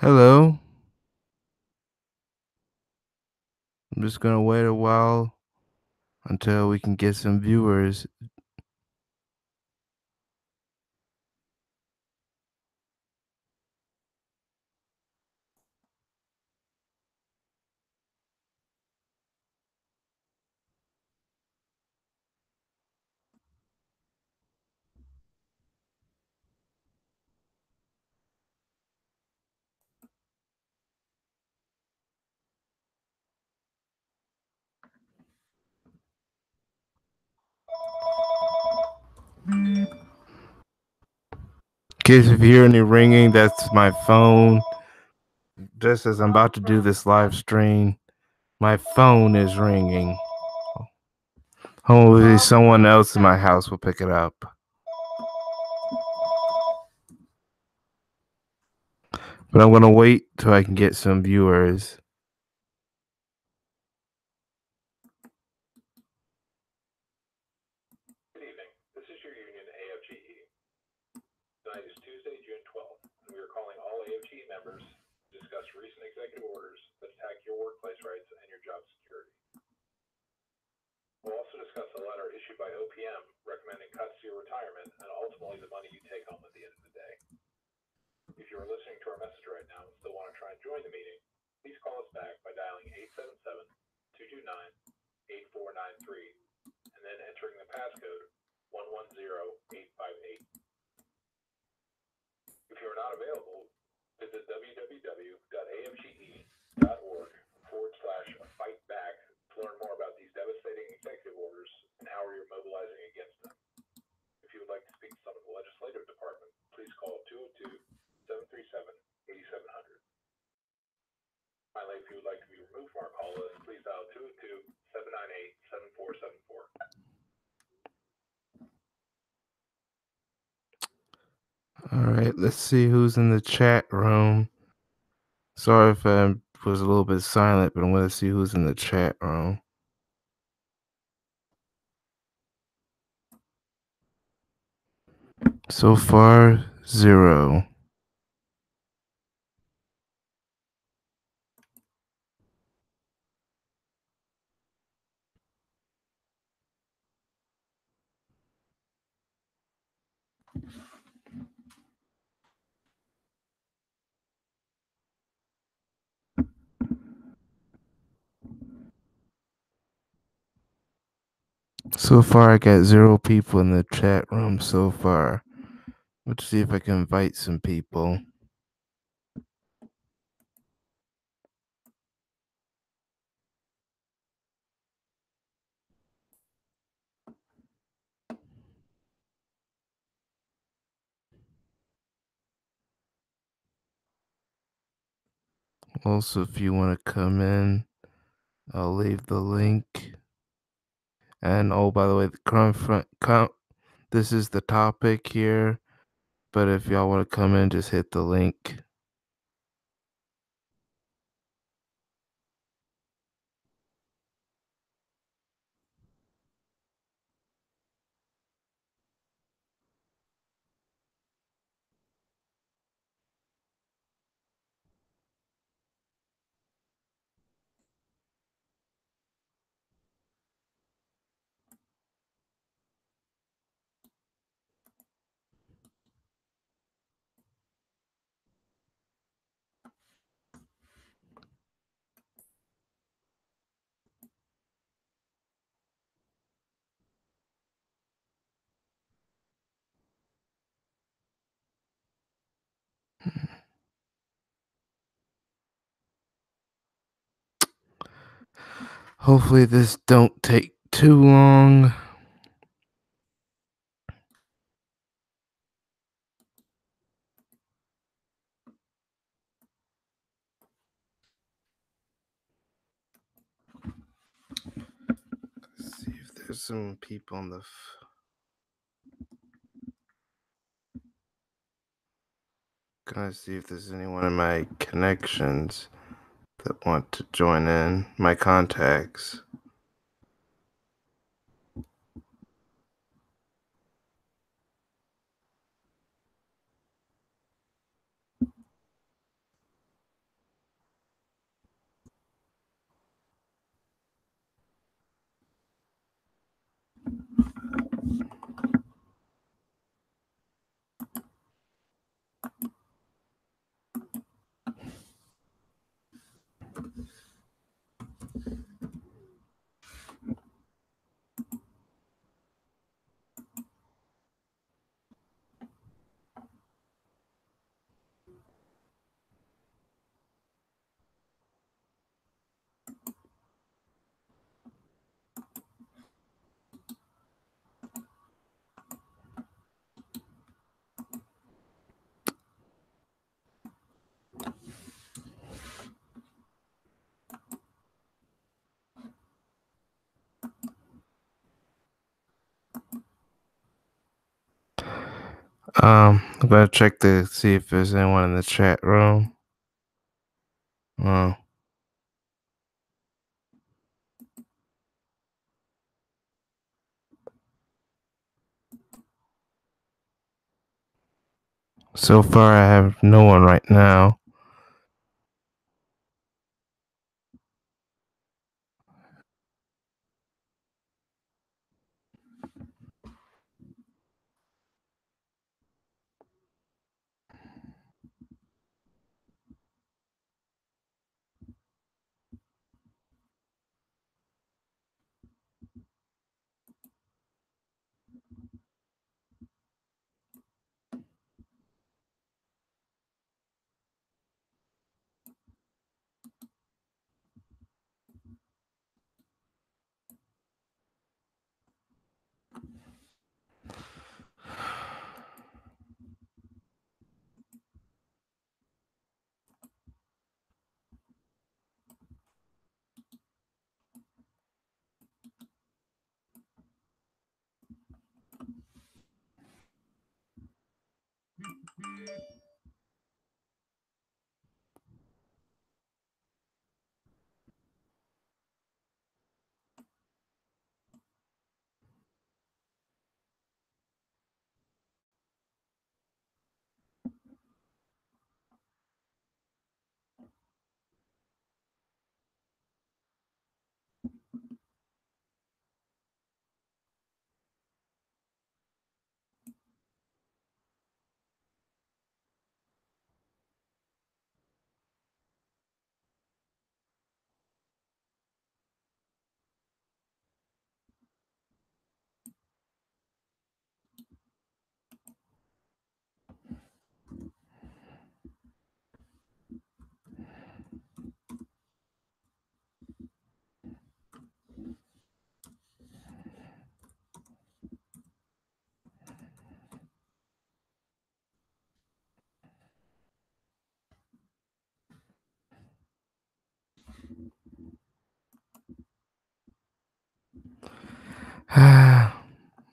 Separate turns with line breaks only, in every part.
Hello. I'm just gonna wait a while until we can get some viewers. In case if you hear any ringing, that's my phone. Just as I'm about to do this live stream, my phone is ringing. Hopefully, someone else in my house will pick it up. But I'm gonna wait till I can get some viewers.
Good evening. This is your union AFGE. Tonight is Tuesday, June 12th, and we are calling all AFGE members to discuss recent executive orders that attack your workplace rights and your job security. We'll also discuss a letter issued by OPM recommending cuts to your retirement and ultimately the money you take home at the end of the day. If you are listening to our message right now and still want to try and join the meeting, please call us back by dialing 877-229-8493 and then entering the passcode 110858. If you are not available, visit www.afge.org/fightback to learn more about these devastating executive orders and how we are mobilizing against them. If you would like to speak to someone in the legislative department, please call 202-737-8700. Finally, if you would like to be removed from our call list, please dial 202-798-7474.
All right, let's see who's in the chat room. Sorry if I was a little bit silent, but I'm gonna see who's in the chat room. So far, 0. So far, I got 0 people in the chat room so far. Let's see if I can invite some people. Also, if you want to come in, I'll leave the link. And oh, by the way, this is the topic here. But if y'all want to come in, just hit the link. Hopefully this don't take too long. Let's see if there's some people on the gonna see if there's anyone in my connections that want to join in, my contacts. I'm gonna check to see if there's anyone in the chat room. Uh, so far I have no one right now.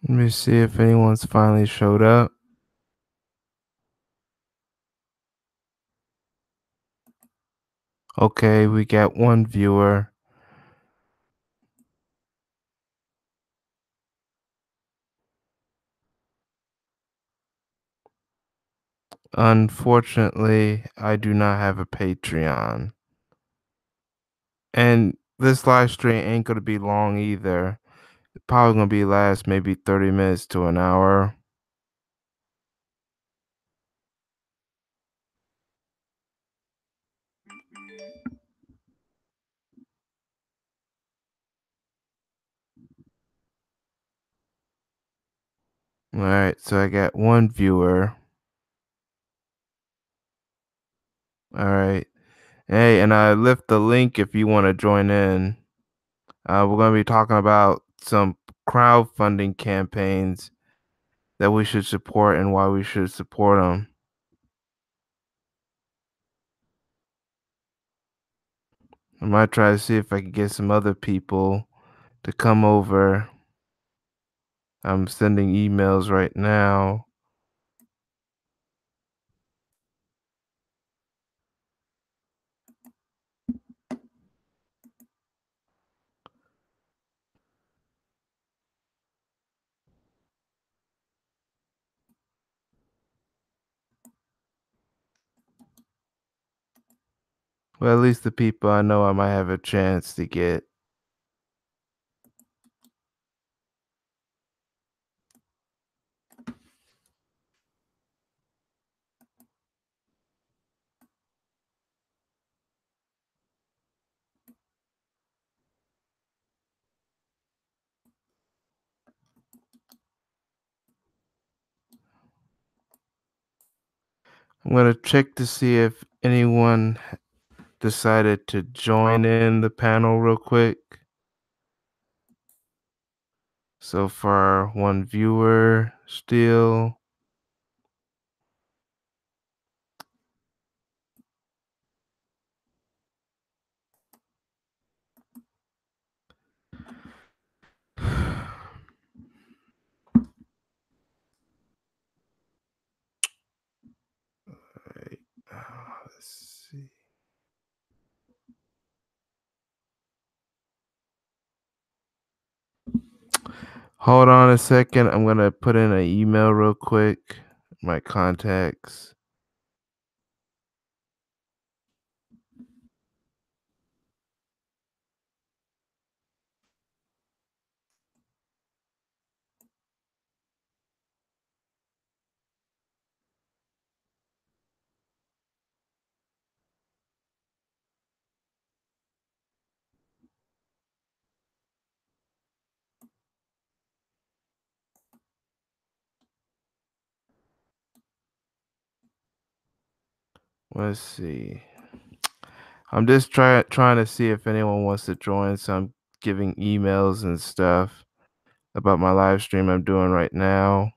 Let me see if anyone's finally showed up. Okay, we got one viewer. Unfortunately, I do not have a Patreon. And this live stream ain't gonna be long either. Probably gonna be last maybe 30 minutes to an hour. All right, so I got one viewer. All right. Hey, and I left the link if you want to join in. We're going to be talking about some crowdfunding campaigns that we should support and why we should support them. I might try to see if I can get some other people to come over. I'm sending emails right now. Well, at least the people I know I might have a chance to get. I'm going to check to see if anyone decided to join in the panel real quick. So far, one viewer still. Hold on a second. I'm gonna put in an email real quick. My contacts. Let's see. I'm just trying to see if anyone wants to join. So I'm giving emails and stuff about my live stream I'm doing right now.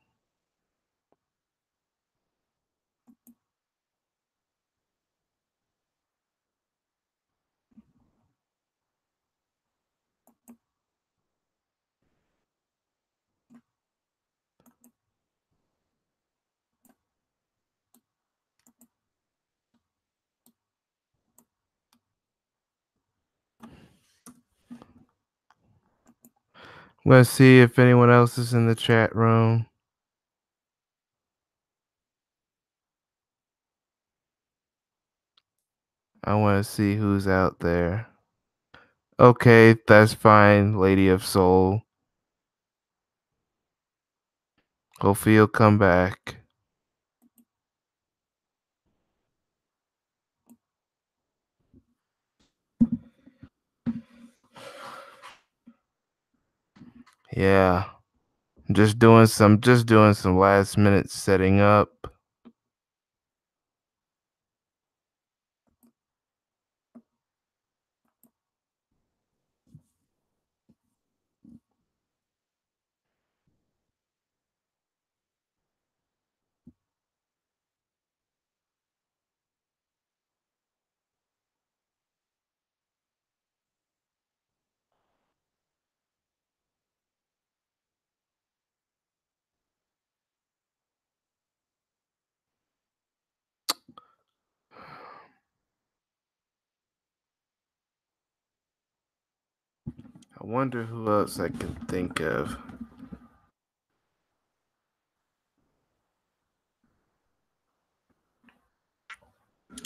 Let's see if anyone else is in the chat room. I want to see who's out there. Okay, that's fine, Lady of Soul. Hopefully you'll come back. Yeah. Just doing some last minute setting up. I wonder who else I can think of.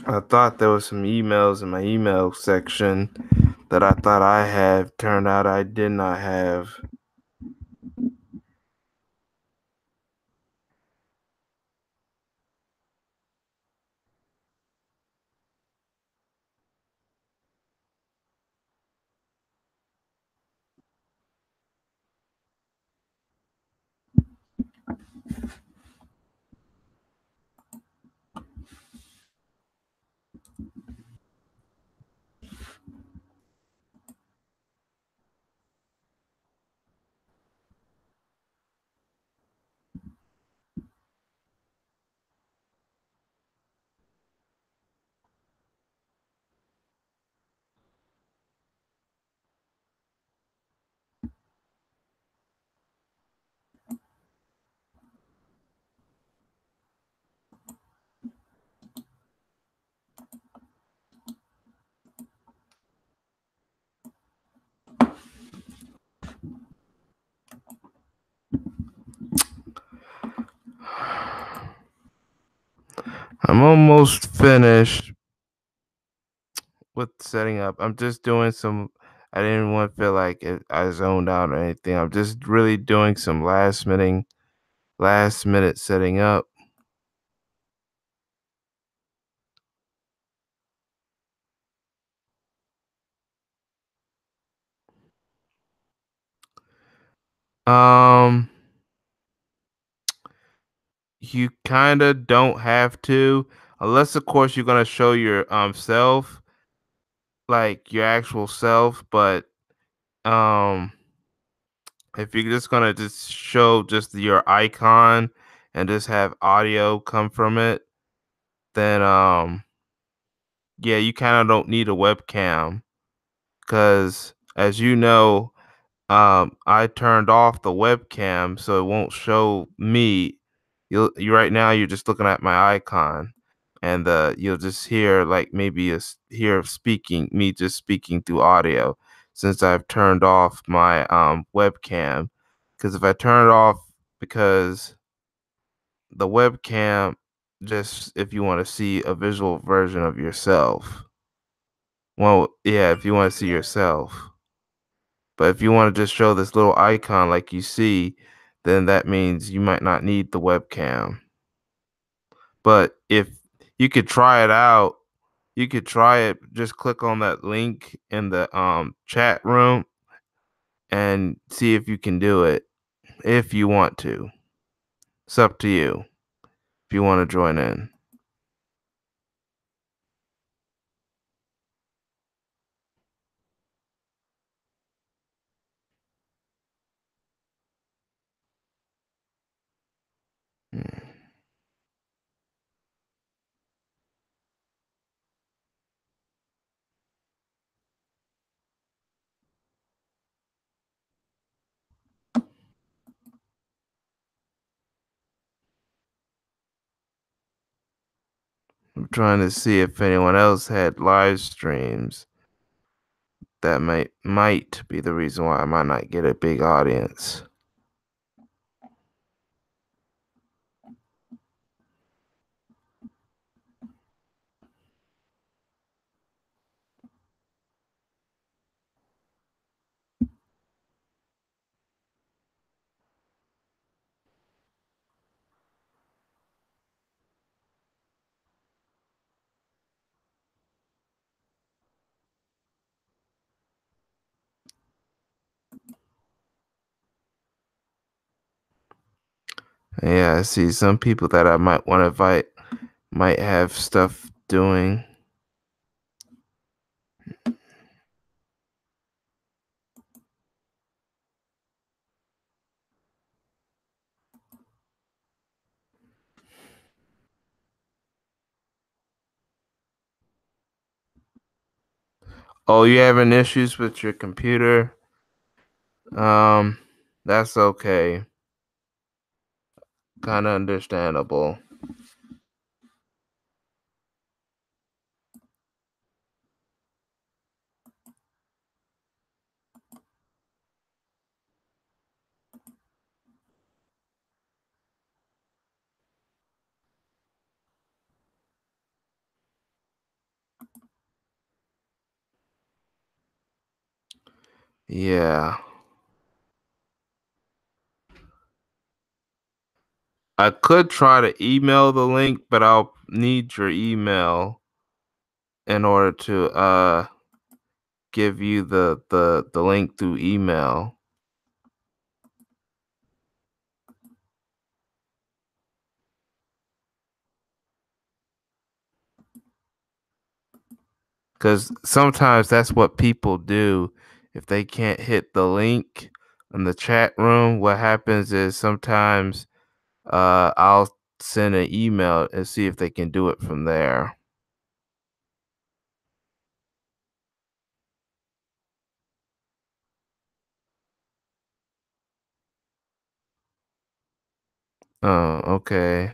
I thought there was some emails in my email section that I thought I have. Turned out I did not have. I'm almost finished with setting up. I'm just doing some. I didn't want to feel like I zoned out or anything. I'm just really doing some last minute setting up. Um, you kind of don't have to, unless of course you're gonna show your self, like your actual self. But um, if you're just gonna just show just your icon and just have audio come from it, then yeah, you kind of don't need a webcam because, as you know, I turned off the webcam so it won't show me. You right now you're just looking at my icon, and you'll just hear like maybe hear speaking me just speaking through audio since I've turned off my webcam Because if I turn it off, because the webcam, just if you want to see a visual version of yourself. Well, yeah, if you want to see yourself. But if you want to just show this little icon like you see, then that means you might not need the webcam. But if you could try it out, you could try it. Just click on that link in the chat room and see if you can do it if you want to. It's up to you if you want to join in. Hmm. I'm trying to see if anyone else had live streams. That might be the reason why I might not get a big audience. Yeah, I see some people that I might want to invite might have stuff doing. Oh, you having issues with your computer? Um, that's okay. Kind of understandable. Yeah. I could try to email the link, but I'll need your email in order to give you the link through email. Because sometimes that's what people do. If they can't hit the link in the chat room, what happens is sometimes I'll send an email and see if they can do it from there. Oh, okay.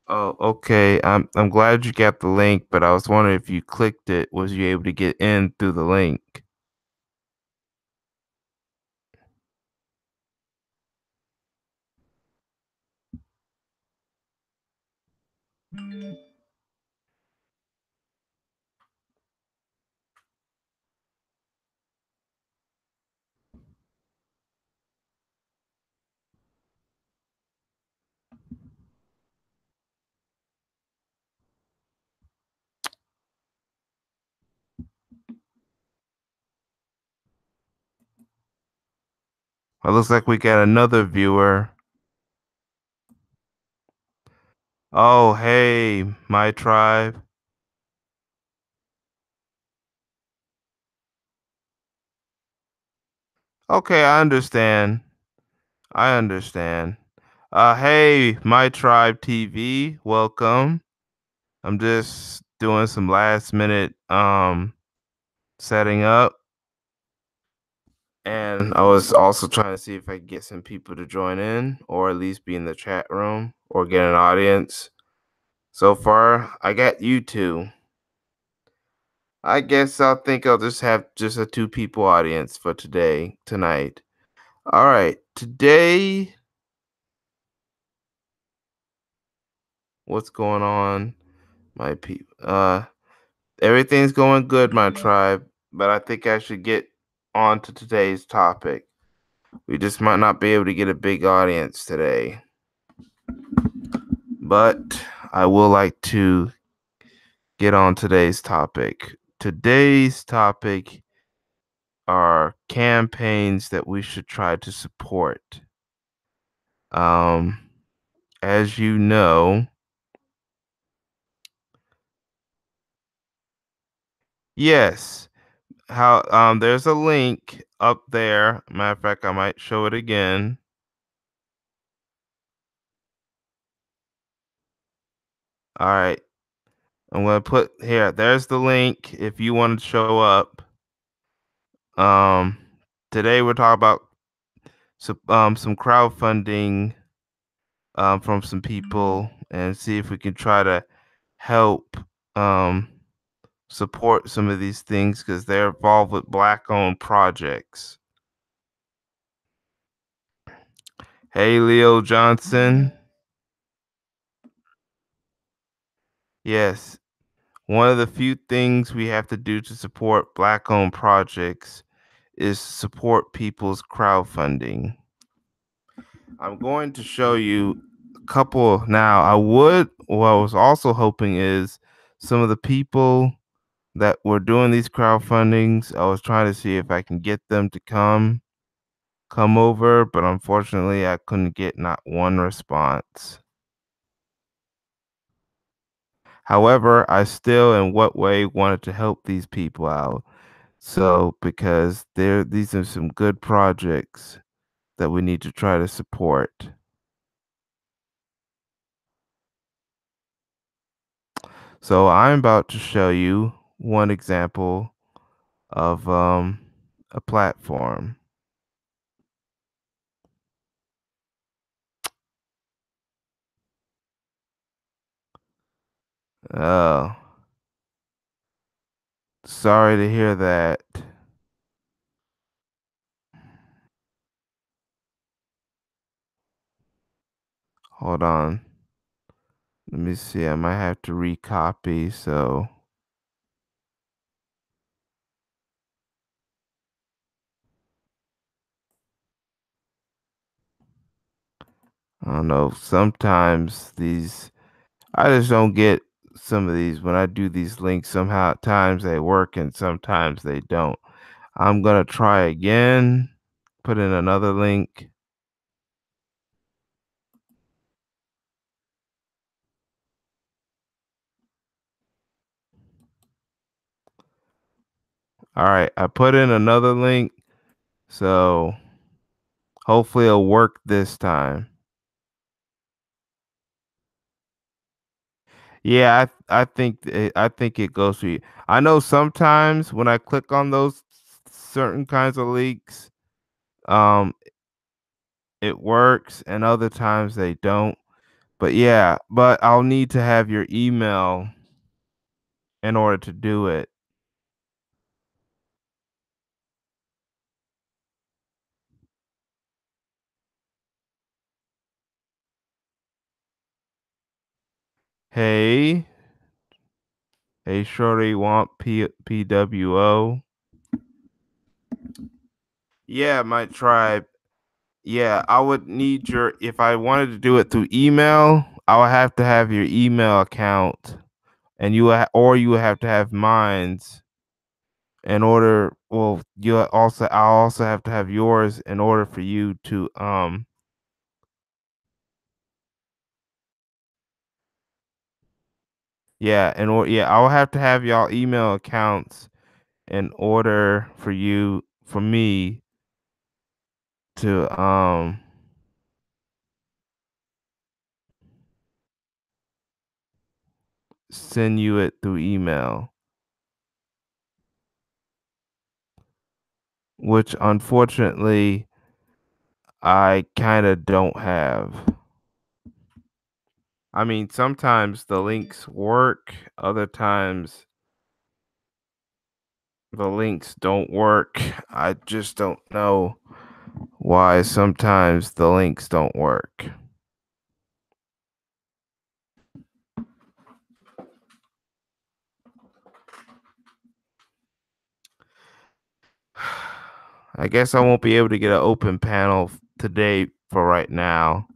Oh, okay. I'm glad you got the link, but I was wondering if you clicked it, was you able to get in through the link? It looks like we got another viewer. Oh, hey, my tribe. Okay, I understand. I understand. Hey, my tribe TV, welcome. I'm just doing some last minute setting up, and I was also trying to see if I could get some people to join in or at least be in the chat room or get an audience. So far, I got you two. I guess I'll think I'll just have just a two people audience for tonight. All right. Today, what's going on, my people? Everything's going good, my tribe, but I think I should get on to today's topic. We just might not be able to get a big audience today, but I will like to get on today's topic. Today's topic are campaigns that we should try to support. Um, as you know, yes, how there's a link up there. Matter of fact, I might show it again. All right, I'm gonna put here. There's the link if you want to show up. Um, today we're talking about some crowdfunding from some people and see if we can try to help um support some of these things because they're involved with black owned projects. Hey, Leo Johnson. Yes, one of the few things we have to do to support black owned projects is support people's crowdfunding. I'm going to show you a couple now. What I was also hoping is some of the people that were doing these crowdfundings, I was trying to see if I can get them to come over, but unfortunately I couldn't get not one response. However, I still in what way wanted to help these people out. So because these are some good projects that we need to try to support. So I'm about to show you one example of a platform. Oh, sorry to hear that. Hold on. Let me see. I might have to recopy. So I don't know. Sometimes I just don't get some of these when I do these links. Somehow, at times they work and sometimes they don't. I'm gonna try again. Put in another link. All right, I put in another link. So hopefully it'll work this time. Yeah, I think it goes through. I know sometimes when I click on those certain kinds of links, um, it works, and other times they don't. But yeah, but I'll need to have your email in order to do it. Hey, hey, shorty, want PWO? Yeah, my tribe. Yeah, I would need your if I wanted to do it through email, I would have to have your email account, and or you would have to have mine's in order. Well, I'll also have to have yours in order for you to yeah, I'll have to have y'all email accounts in order for me to send you it through email, which unfortunately I kind of don't have. I mean, sometimes the links work, other times The links don't work. I just don't know why sometimes the links don't work. I guess I won't be able to get an open panel today for right now.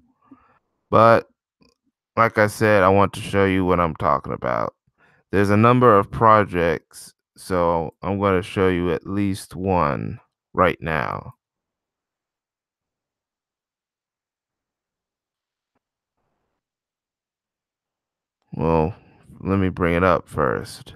But like I said, I want to show you what I'm talking about. There's a number of projects, so I'm going to show you at least one right now. Well, let me bring it up first.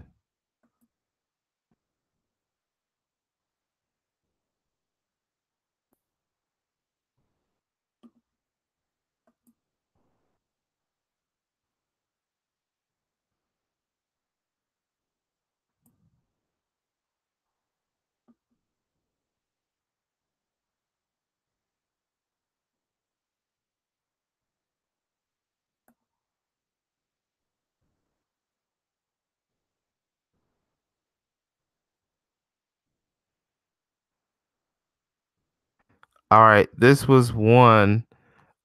All right, this was one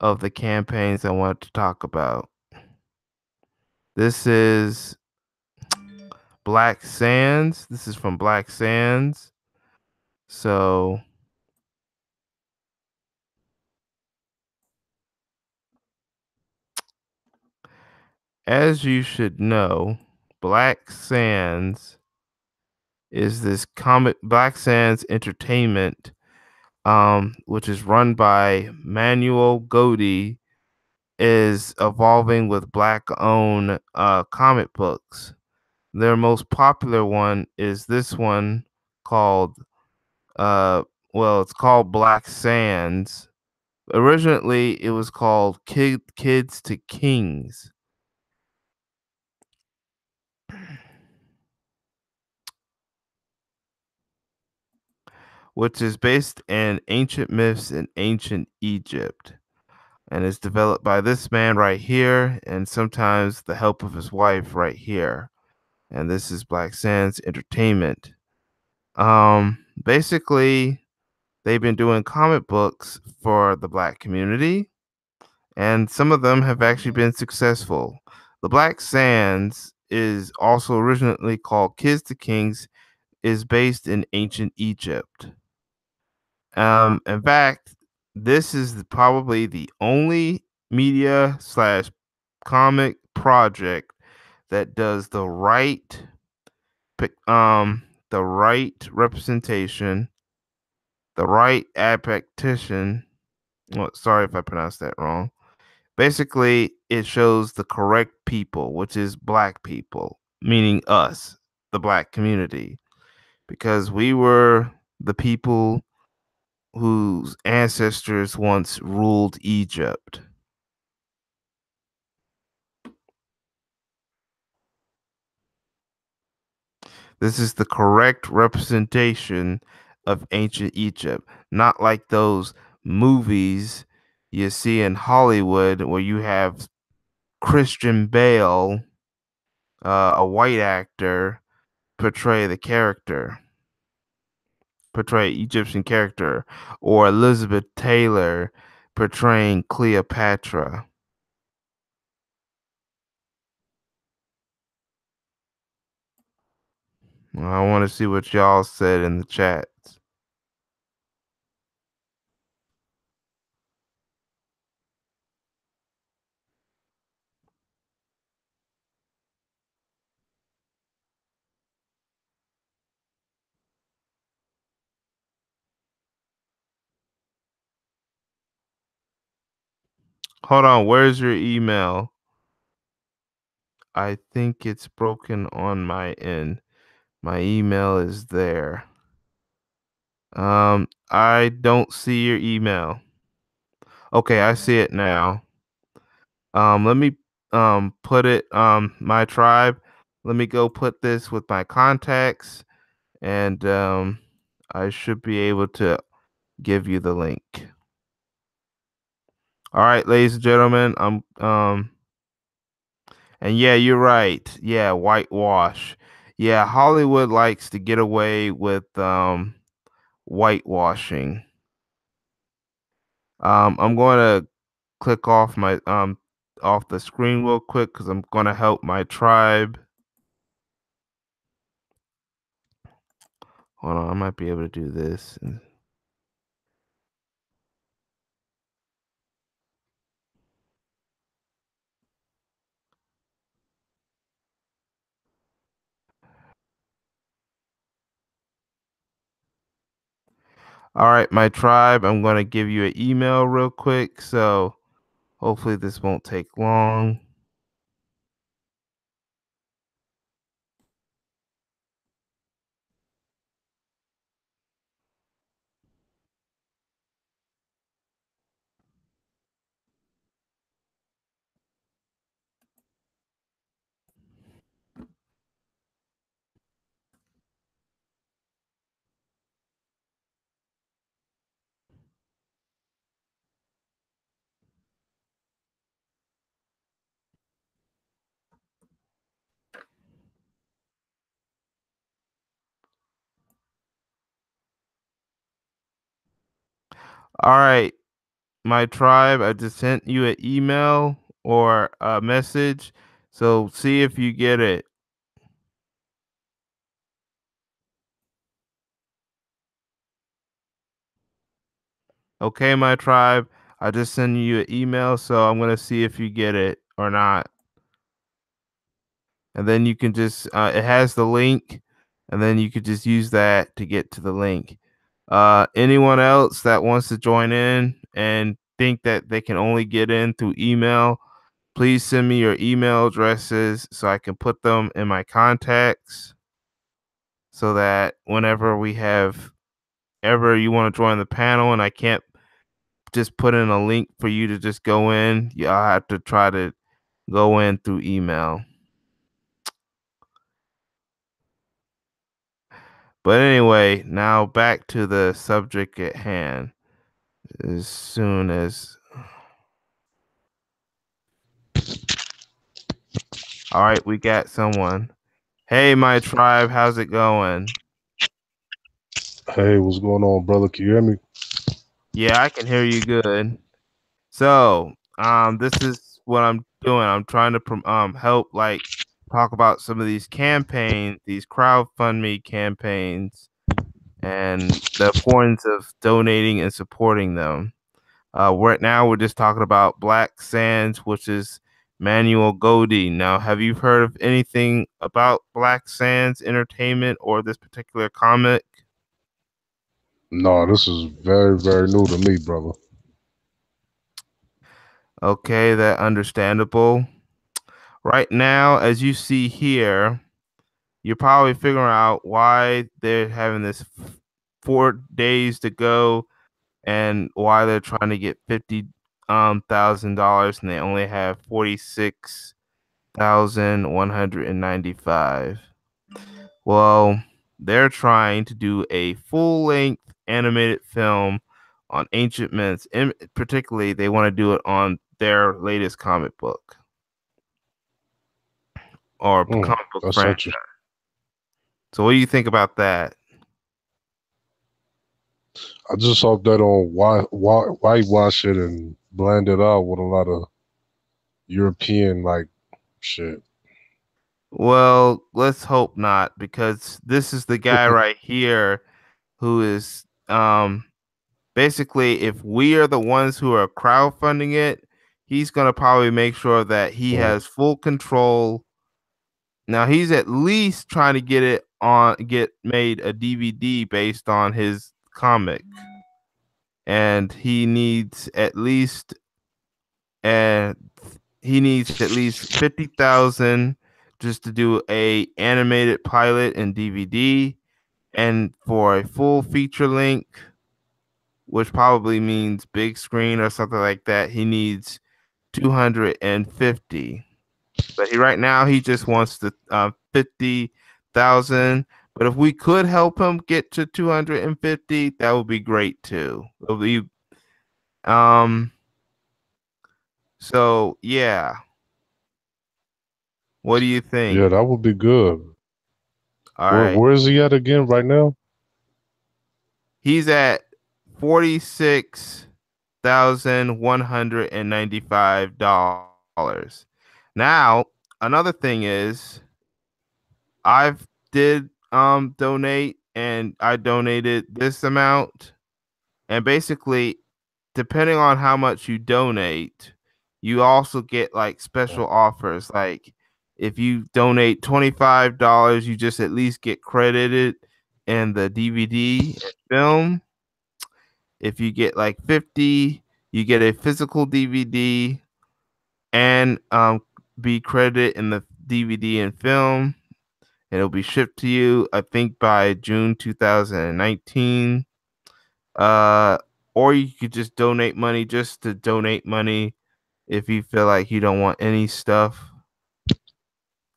of the campaigns I wanted to talk about. This is Black Sands. This is from Black Sands. So, as you should know, Black Sands is this comic Black Sands Entertainment, which is run by Manuel Godi, is evolving with black owned comic books. Their most popular one is this one called uh it's called Black Sands. Originally it was called Kids to Kings, which is based in ancient myths in ancient Egypt, and is developed by this man right here and sometimes the help of his wife right here. And this is Black Sands Entertainment. Basically, they've been doing comic books for the black community, and some of them have actually been successful. The Black Sands is also originally called Kids to Kings, is based in ancient Egypt. In fact, this is probably the only media slash comic project that does the right representation, the right adaptation. Well, sorry if I pronounced that wrong. Basically, it shows the correct people, which is black people, meaning us, the black community, because we were the people whose ancestors once ruled Egypt. This is the correct representation of ancient Egypt, not like those movies you see in Hollywood where you have Christian Bale, a white actor, portray the character, portray Egyptian character, or Elizabeth Taylor portraying Cleopatra. I want to see what y'all said in the chats. Hold on, where's your email? I think it's broken on my end. My email is there. I don't see your email. Okay, I see it now. Let me put it my tribe. Let me go put this with my contacts, and I should be able to give you the link. All right, ladies and gentlemen, and yeah, you're right. Yeah, whitewash. Yeah, Hollywood likes to get away with whitewashing. I'm going to click off my off the screen real quick because I'm going to help my tribe. Hold on, I might be able to do this. All right, my tribe, I'm going to give you an email real quick. So hopefully this won't take long. All right, my tribe, I just sent you an email or a message. So see if you get it. Okay, my tribe, I just sent you an email. So I'm going to see if you get it or not. And then you can just, it has the link, and then you could just use that to get to the link. Anyone else that wants to join in and think that they can only get in through email, please send me your email addresses so I can put them in my contacts so that whenever we have ever you want to join the panel and I can't just put in a link for you to just go in, you all have to try to go in through email. But anyway, now back to the subject at hand. As soon as all right, we got someone. Hey, my tribe, how's it going?
Hey, what's going on, brother? Can you hear me?
Yeah, I can hear you good. So, this is what I'm doing. I'm trying to help like talk about some of these campaigns, these crowdfunding campaigns, and the importance of donating and supporting them. Right now, we're just talking about Black Sands, which is Manuel Godi. Now, have you heard of anything about Black Sands Entertainment or this particular comic?
No, this is very, very new to me, brother.
Okay, that understandable. Right now, as you see here, you're probably figuring out why they're having this 4 days to go and why they're trying to get $50,000 and they only have 46,195. Well, they're trying to do a full-length animated film on ancient myths. And particularly, they want to do it on their latest comic book or comic book
That's
franchise.
interesting.
So, what do you think about that?
I just hope they don't whitewash it and blend it out with a lot of European like shit.
Well, let's hope not, because this is the guy right here who is basically, if we are the ones who are crowdfunding it, he's gonna probably make sure that he
Mm,
has full control. Now he's at least trying to get made a DVD based on his comic, and uh he needs at least 50,000 just to do a animated pilot and DVD, and for a full feature length, which probably means big screen or something like that, he needs 250. But right now he just wants the 50,000. But if we could help him get to 250, that would be great too. It'll be, um. So yeah, what do you think?
yeah, that would be good.
All right.
Where is he at again right now?
He's at $46,195. Now, another thing is I've did donate, and I donated this amount, and basically depending on how much you donate, you also get like special offers. Like if you donate $25, you just at least get credited in the DVD and film. If you get like 50, you get a physical DVD and be credited in the DVD and film. It'll be shipped to you, I think, by June 2019. Uh, or you could just donate money just to donate money if you feel like you don't want any stuff.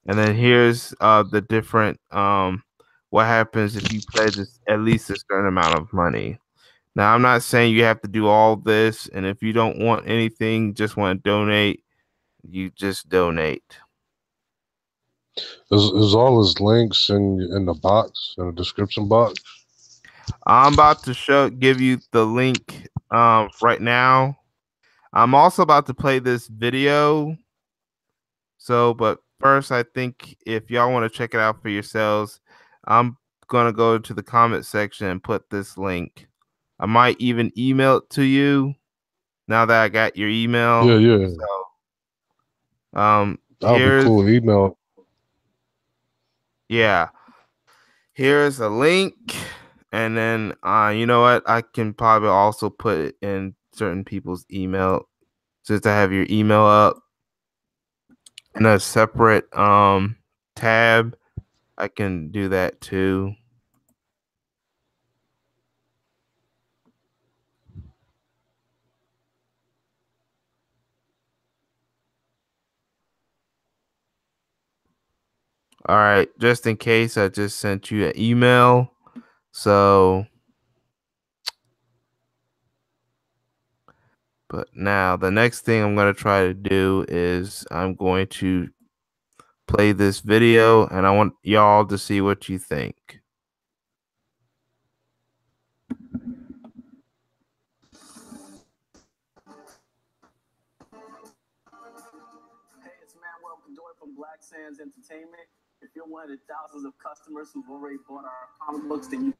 And then here's the different what happens if you pledge at least a certain amount of money. Now, I'm not saying you have to do all this, and if you don't want anything, just want to donate, you just donate.
Is all his links in the box in the description box?
I'm about to give you the link right now. I'm also about to play this video. So, but first, I think if y'all want to check it out for yourselves, I'm gonna go to the comment section and put this link. I might even email it to you now that I got your
Yeah,
email.
yeah.
So,
That'll be cool. Email.
yeah, here's a link, and then you know what? I can probably also put it in certain people's email just to have your email up in a separate tab. I can do that too. All right, just in case, I just sent you an email. So, but now the next thing I'm going to try to do is I'm going to play this video, and I want y'all to see what you think.
Hey, it's Manuel Bedoy from Black Sands Entertainment. If you're one of the thousands of customers who've already bought our comic books, then you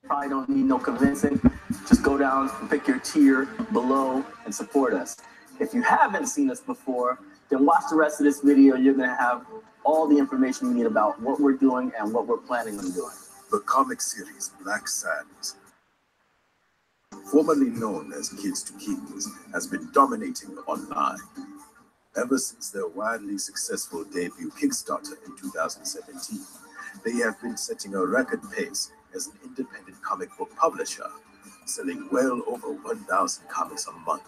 probably don't need no convincing. Just go down and pick your tier below and support us. If you haven't seen us before, then watch the rest of this video. You're going to have all the information you need about what we're doing and what we're planning on doing.
The comic series Black Sands, formerly known as Kids to Kings, has been dominating online. Ever since their widely successful debut Kickstarter in 2017, they have been setting a record pace as an independent comic book publisher, selling well over 1,000 comics a month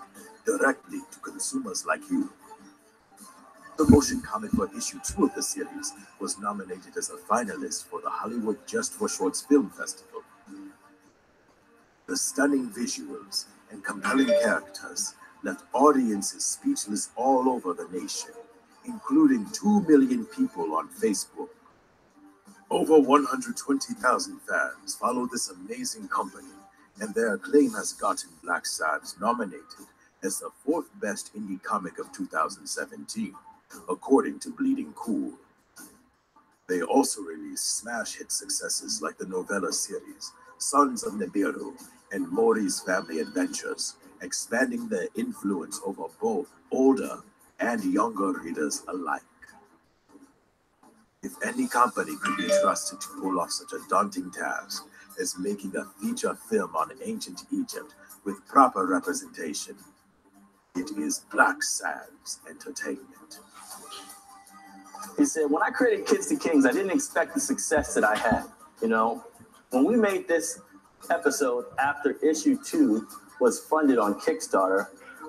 directly to consumers like you. The motion comic for issue 2 of the series was nominated as a finalist for the Hollywood Just for Shorts Film Festival. The stunning visuals and compelling characters left audiences speechless all over the nation, including 2 million people on Facebook. Over 120,000 fans follow this amazing company, and their acclaim has gotten Black Sands nominated as the 4th best indie comic of 2017, according to Bleeding Cool. They also released smash hit successes like the novella series Sons of Nibiru and Mori's Family Adventures, expanding their influence over both older and younger readers alike. If any company could be trusted to pull off such a daunting task as making a feature film on ancient Egypt with proper representation, it is Black Sands Entertainment.
He said, when I created Kids to Kings, I didn't expect the success that I had. You know, when we made this episode after issue 2 was funded on Kickstarter,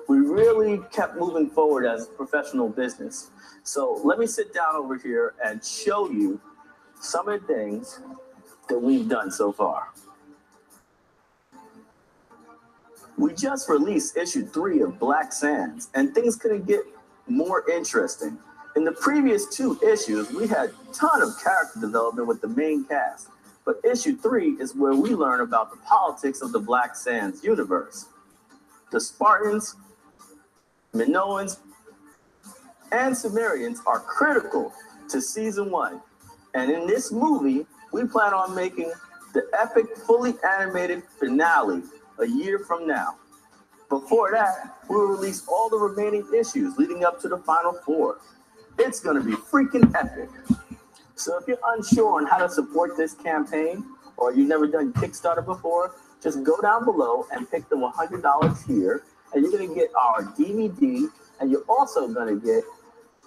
we really kept moving forward as a professional business. So let me sit down over here and show you some of the things that we've done so far. We just released issue 3 of Black Sands, and things couldn't get more interesting. In the previous 2 issues, we had a ton of character development with the main cast, but issue 3 is where we learn about the politics of the Black Sands universe. The Spartans, Minoans, and Sumerians are critical to season 1, and in this movie, we plan on making the epic, fully animated finale a year from now. Before that, we'll release all the remaining issues leading up to the final 4. It's going to be freaking epic. So if you're unsure on how to support this campaign, or you've never done Kickstarter before, just go down below and pick the $100 here, and you're going to get our DVD, and you're also going to get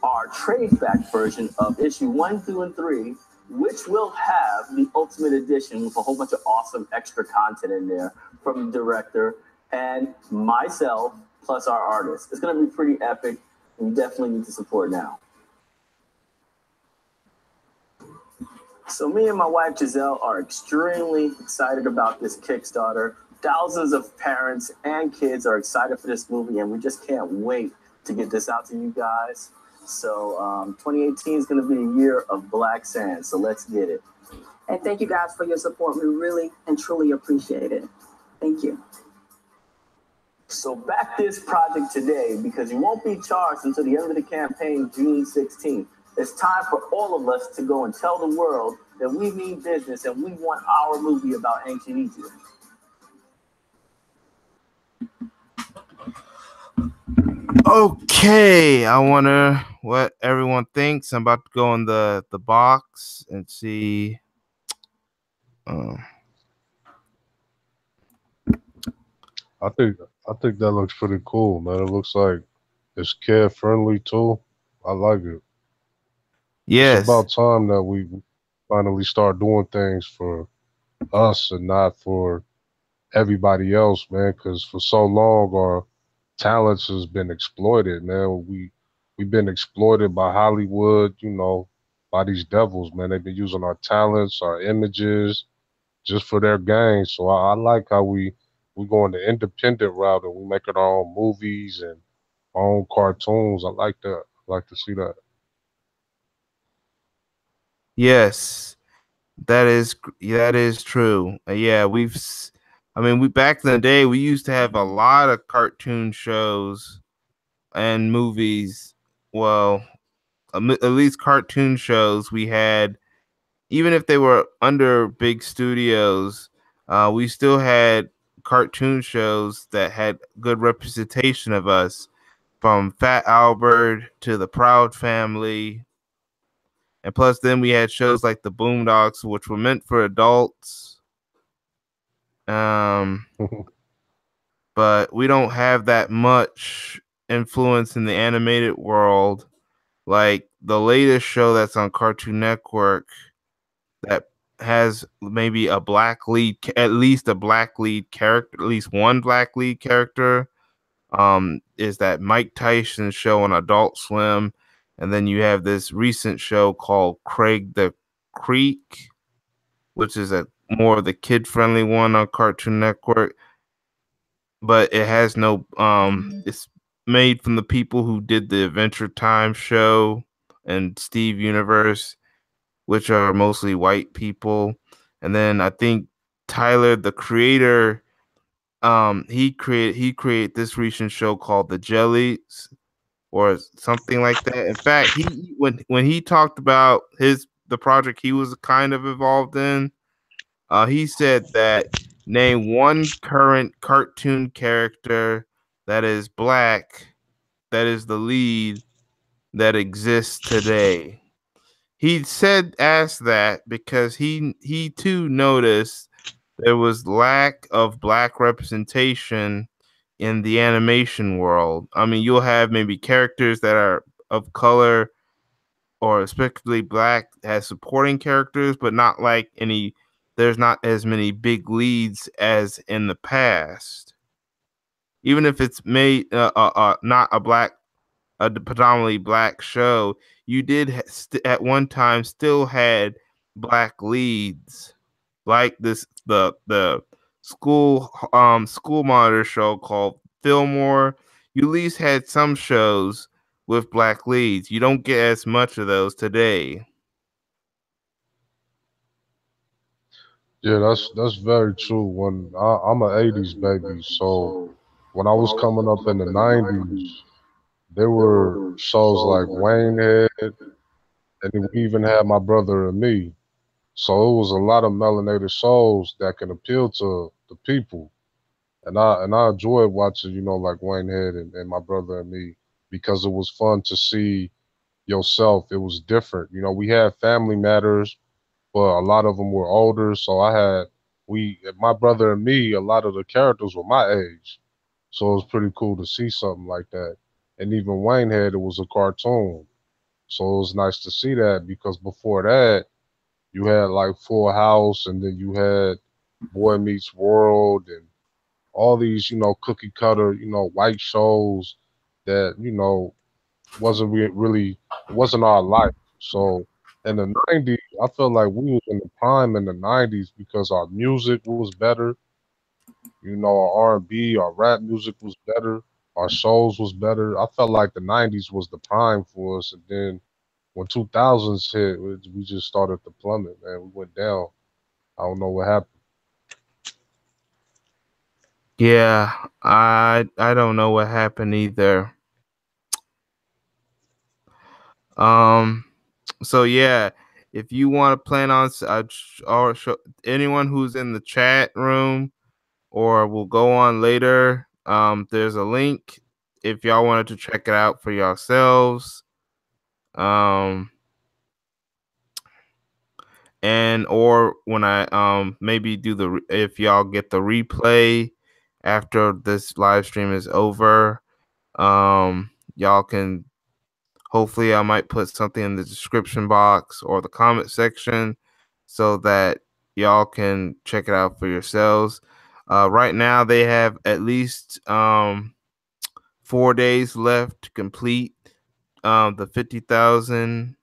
our trade back version of issue 1, 2, and 3, which will have the Ultimate Edition with a whole bunch of awesome extra content in there from the director and myself, plus our artist. It's going to be pretty epic, and you definitely need to support now. So me and my wife, Giselle, are extremely excited about this Kickstarter. Thousands of parents and kids are excited for this movie, and we just can't wait to get this out to you guys. So 2018 is going to be a year of Black Sands, so let's get it.
And thank you guys for your support. We really and truly appreciate it. Thank you.
So back this project today, because you won't be charged until the end of the campaign, June 16th. It's time for all of us to go and tell the world that we mean business and we want our movie about ancient Egypt.
Okay, I wonder what everyone thinks. I'm about to go in the box and see.
I think that looks pretty cool, man. It looks like it's kid friendly too. I like it.
Yes.
It's about time that we finally start doing things for us and not for everybody else, man. Because for so long, our talents has been exploited, man. We've been exploited by Hollywood, you know, by these devils, man. They've been using our talents, our images, just for their gain. So I like how we going the independent route and we making our own movies and our own cartoons. I like that. I like to see that.
Yes, that is true. Yeah, we back in the day we used to have a lot of cartoon shows and movies. Well, at least cartoon shows we had, even if they were under big studios, we still had cartoon shows that had good representation of us, from Fat Albert to the Proud Family. And plus, then we had shows like the Boondocks, which were meant for adults. But we don't have that much influence in the animated world. Like the latest show that's on Cartoon Network that has maybe a black lead, at least a black lead character, at least one black lead character, is that Mike Tyson show on Adult Swim. And then you have this recent show called Craig the Creek, which is a more of the kid-friendly one on Cartoon Network. But it has no it's made from the people who did the Adventure Time show and Steve Universe, which are mostly white people. And then I think Tyler, the creator, he created this recent show called The Jellies or something like that. In fact, when he talked about the project he was kind of involved in, he said that name one current cartoon character that is black, that is the lead, that exists today. He asked that because he too noticed there was lack of black representation in the animation world. I mean, you'll have maybe characters that are of color or especially black as supporting characters, but not like there's not as many big leads as in the past. Even if it's made not a predominantly black show, you did at one time still had black leads, like the school monitor show called Fillmore. You at least had some shows with black leads. You don't get as much of those today.
Yeah, that's very true. When I'm an '80s baby, so when I was coming up in the '90s, there were shows like Waynehead, and then we even had My Brother and Me. So it was a lot of melanated shows that can appeal to the people, and I enjoyed watching, like Waynehead and My Brother and Me, because it was fun to see yourself. It was different. We had Family Matters, but a lot of them were older. So My Brother and Me, a lot of the characters were my age. So it was pretty cool to see something like that. And even Waynehead, it was a cartoon. So it was nice to see that, because before that, you had like Full House, and then you had Boy Meets World, and all these, cookie cutter, white shows that, wasn't really, it wasn't our life. So in the '90s, I feel like we was in the prime in the '90s because our music was better. Our R&B, our rap music was better. Our shows was better. I felt like the '90s was the prime for us, and then when 2000s hit, we just started to plummet, man. We went down. I don't know what happened.
Yeah, I don't know what happened either. Um, so yeah, if you want to plan on, or show anyone who's in the chat room, or will go on later. There's a link if y'all wanted to check it out for yourselves. And or when I maybe do if y'all get the replay after this live stream is over, y'all can, hopefully I might put something in the description box or the comment section so that y'all can check it out for yourselves. Right now they have at least 4 days left to complete the 50,000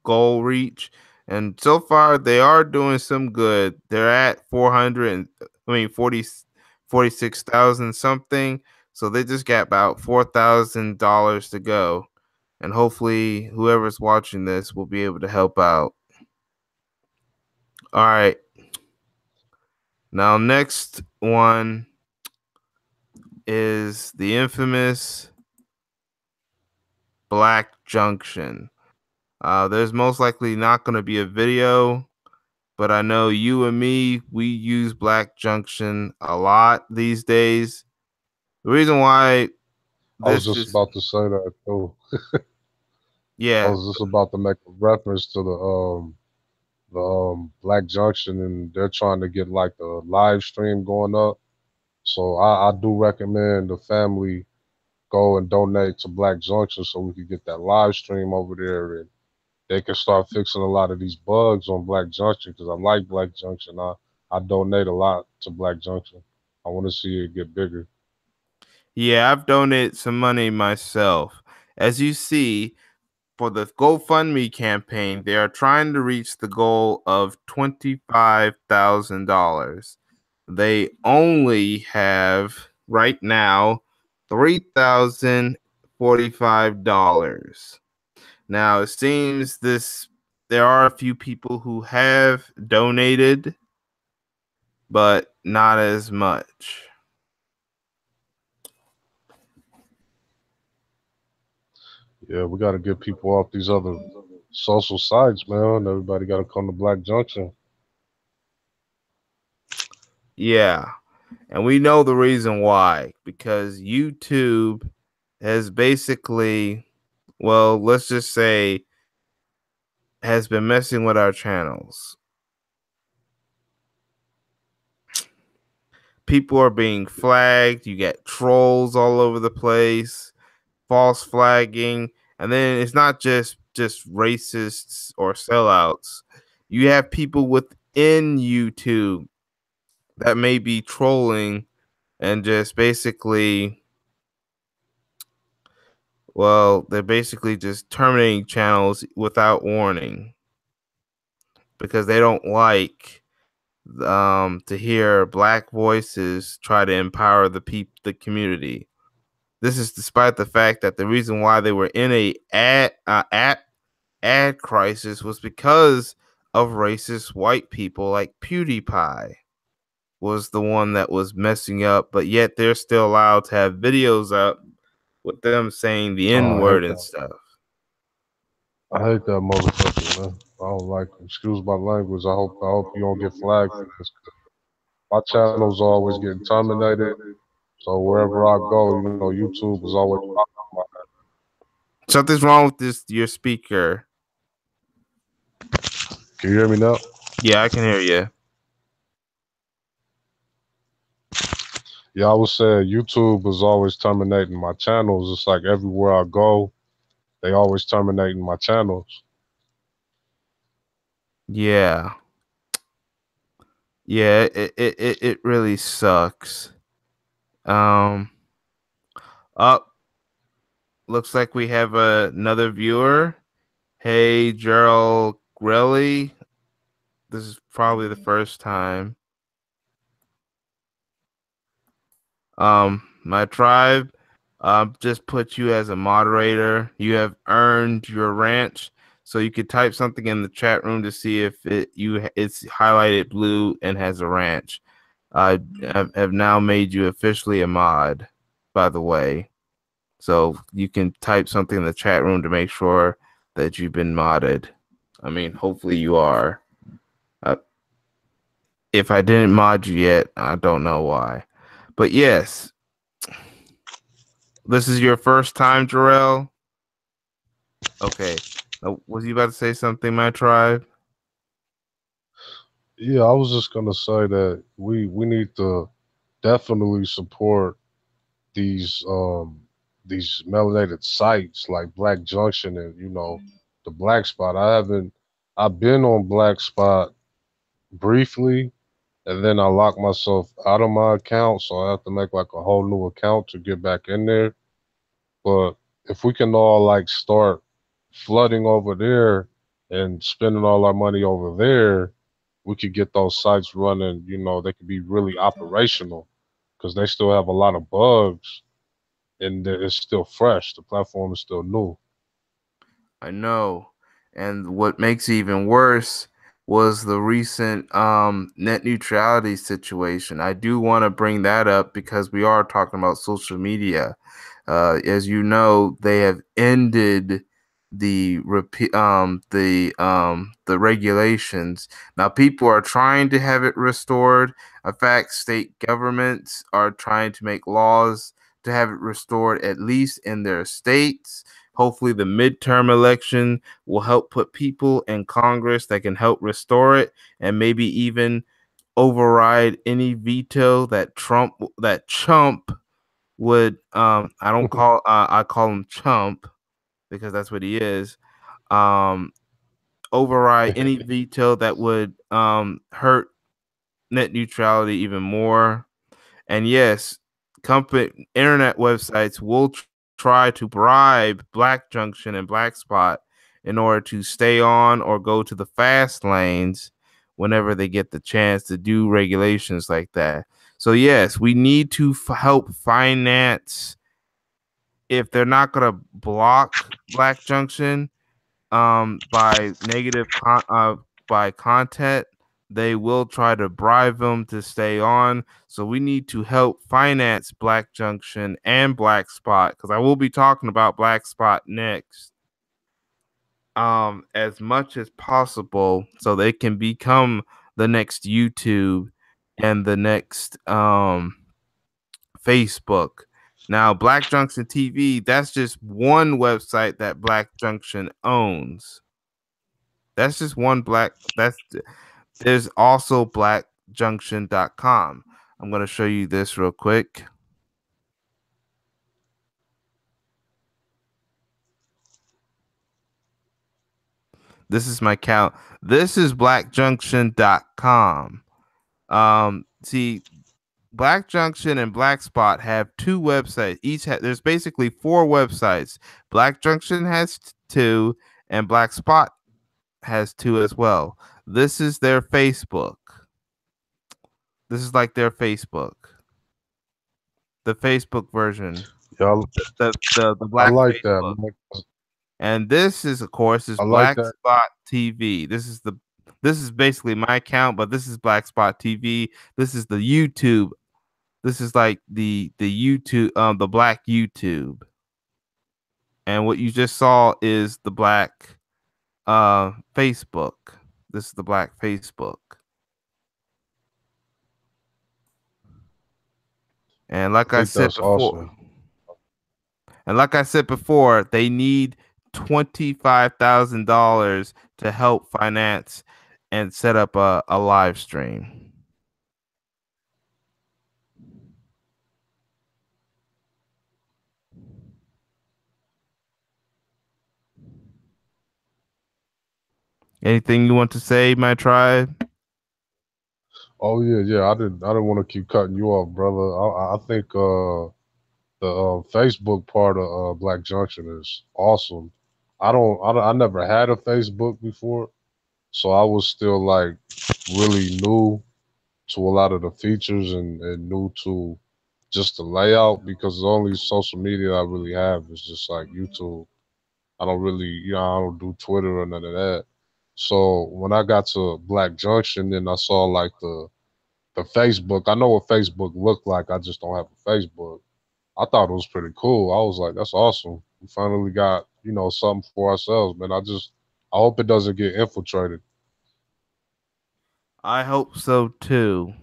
goal reach, and so far they are doing some good. They're at 46,000 something, so they just got about $4,000 to go, and hopefully whoever's watching this will be able to help out. All right, now next one is the infamous Black Junction. There's most likely not going to be a video, but I know you and me, we use Black Junction a lot these days. The reason why
I was
this
just
is,
about to say that too. I
yeah,
was just about to make a reference to the Black Junction, and they're trying to get like the live stream going up. So I do recommend the family go and donate to Black Junction so we can get that live stream over there, and they can start fixing a lot of these bugs on Black Junction, because I like Black Junction. I donate a lot to Black Junction. I want to see it get bigger.
yeah, I've donated some money myself. As you see, for the GoFundMe campaign, they are trying to reach the goal of $25,000. They only have right now $3,045. Now it seems there are a few people who have donated, but not as much.
Yeah, we got to get people off these other social sites, man. Everybody got to come to Black Junction.
Yeah. And we know the reason why, because YouTube has basically, well, let's just say, has been messing with our channels. People are being flagged. You get trolls all over the place, false flagging, and then it's not just racists or sellouts. You have people within YouTube that may be trolling and just basically, well, they're basically just terminating channels without warning because they don't like to hear black voices try to empower the community. This is despite the fact that the reason why they were in a ad crisis was because of racist white people like PewDiePie was the one that was messing up, but yet they're still allowed to have videos up with them saying the
Oh, I hate
N-word and
that.
stuff.
I hate that motherfucker, man. I don't like him. Excuse my language. I hope you don't get flagged for this. My channel's always getting terminated. So wherever I go, YouTube is always popping my head.
Something's wrong with your speaker.
Can you hear me now?
Yeah, I can hear you.
Yeah, I was saying YouTube is always terminating my channels. It's like everywhere I go, they always terminating my channels.
Yeah. Yeah, it really sucks. Um Up, looks like we have another viewer. Hey, Gerald Grelly. This is probably the first time. My tribe, just put you as a moderator. You have earned your ranch, so you could type something in the chat room to see if it's highlighted blue and has a ranch. I have now made you officially a mod, by the way. So you can type something in the chat room to make sure that you've been modded. I mean, hopefully you are. If I didn't mod you yet, I don't know why. But yes, this is your first time, Jarrell? Okay. Was you about to say something, my tribe?
Yeah, I was just gonna say that we need to definitely support these these melanated sites like Black Junction and the Black Spot. I've been on Black Spot briefly, and then I locked myself out of my account, so I have to make like a whole new account to get back in there. But if we can all like start flooding over there and spending all our money over there, we could get those sites running. They could be really operational because they still have a lot of bugs and it's still fresh. The platform is still new.
I know. And what makes it even worse was the recent net neutrality situation. I do want to bring that up because we are talking about social media. As you know, they have ended the regulations. Now people are trying to have it restored. In fact, state governments are trying to make laws to have it restored, at least in their states. Hopefully the midterm election will help put people in Congress that can help restore it, and maybe even override any veto that Chump would I call him Chump because that's what he is. Um Override any veto that would hurt net neutrality even more. And yes, internet websites will try to bribe Black Junction and Black Spot in order to stay on or go to the fast lanes whenever they get the chance to do regulations like that. So yes, we need to help finance. If they're not going to block Black Junction by by content, they will try to bribe them to stay on. So we need to help finance Black Junction and Black Spot, because I will be talking about Black Spot next, as much as possible, so they can become the next YouTube and the next Facebook. Now, Black Junction TV, that's just one website that Black Junction owns. That's just one there's also blackjunction.com. I'm going to show you this real quick. This is my account. This is blackjunction.com. See, Black Junction and Black Spot have two websites. There's basically four websites. Black Junction has two, and Black Spot has two as well. This is their Facebook. This is like their Facebook. The Facebook version.
Yeah,
The
I
black
like that,
Facebook.
man.
And this is, of course, is
I like
Black
that.
Spot TV. This is basically my account, but this is Black Spot TV. This is the YouTube. This is like the YouTube, the black YouTube. And what you just saw is the black Facebook. This is the black Facebook. And
I think that's awesome.
like I said before, they need $25,000 to help finance and set up a live stream. Anything you want to say, my tribe?
Oh yeah. I didn't want to keep cutting you off, brother. I think the Facebook part of Black Junction is awesome. I never had a Facebook before, so I was still like really new to a lot of the features and new to just the layout because the only social media I really have is just like YouTube. I don't really, I don't do Twitter or none of that. So when I got to Black Junction and I saw like the Facebook, I know what Facebook looked like. I just don't have a Facebook. I thought it was pretty cool. I was like, that's awesome. We finally got, something for ourselves, man. I hope it doesn't get infiltrated.
I hope so too.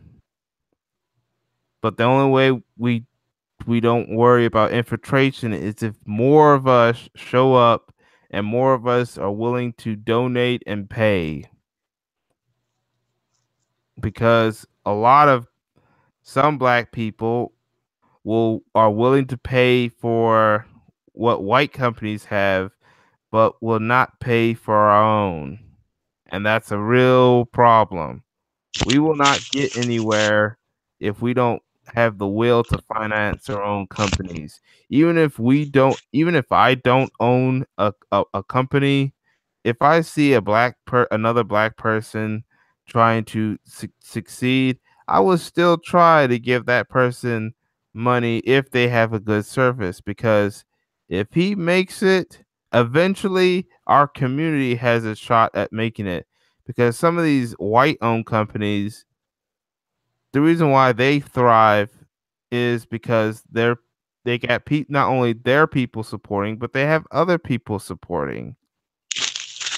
But the only way we don't worry about infiltration is if more of us show up and more of us are willing to donate and pay. Because a lot of some black people are willing to pay for what white companies have, but will not pay for our own. And that's a real problem. We will not get anywhere if we don't have the will to finance our own companies. Even if I don't own a company, if I see another black person trying to succeed, I will still try to give that person money if they have a good service, because if he makes it, eventually our community has a shot at making it, because some of these white owned companies, the reason why they thrive is because they got not only their people supporting, but they have other people supporting.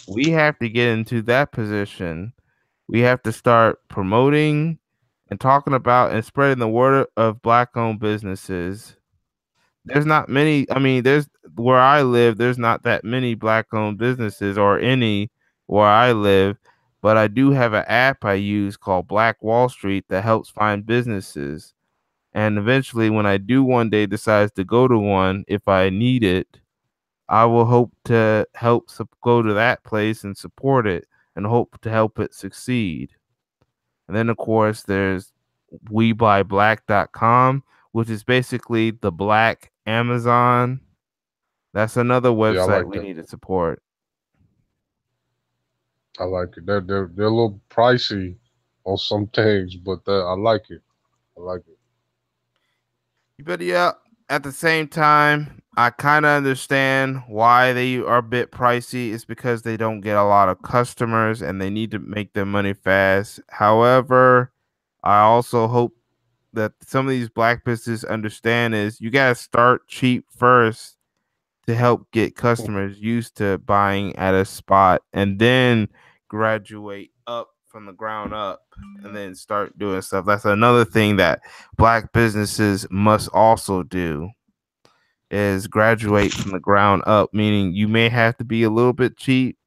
We have to get into that position. We have to start promoting and talking about and spreading the word of black owned businesses. There's not many, I mean, there's where I live, there's not that many black owned businesses or any where I live, but I do have an app I use called Black Wall Street that helps find businesses. And eventually, when I do one day decide to go to one, if I need it, I will hope to go to that place and support it and hope to help it succeed. And then, of course, there's WeBuyBlack.com, which is basically the black Amazon. That's another
Yeah, I
website
like
we
that.
need to support.
I like it. They're a little pricey on some things, but I like it. I like it.
But yeah, at the same time, I kind of understand why they are a bit pricey. It's because they don't get a lot of customers and they need to make their money fast. However, I also hope that some of these black businesses understand is you got to start cheap first to help get customers used to buying at a spot, and then graduate up from the ground up and then start doing stuff. That's another thing that black businesses must also do, is graduate from the ground up, meaning you may have to be a little bit cheap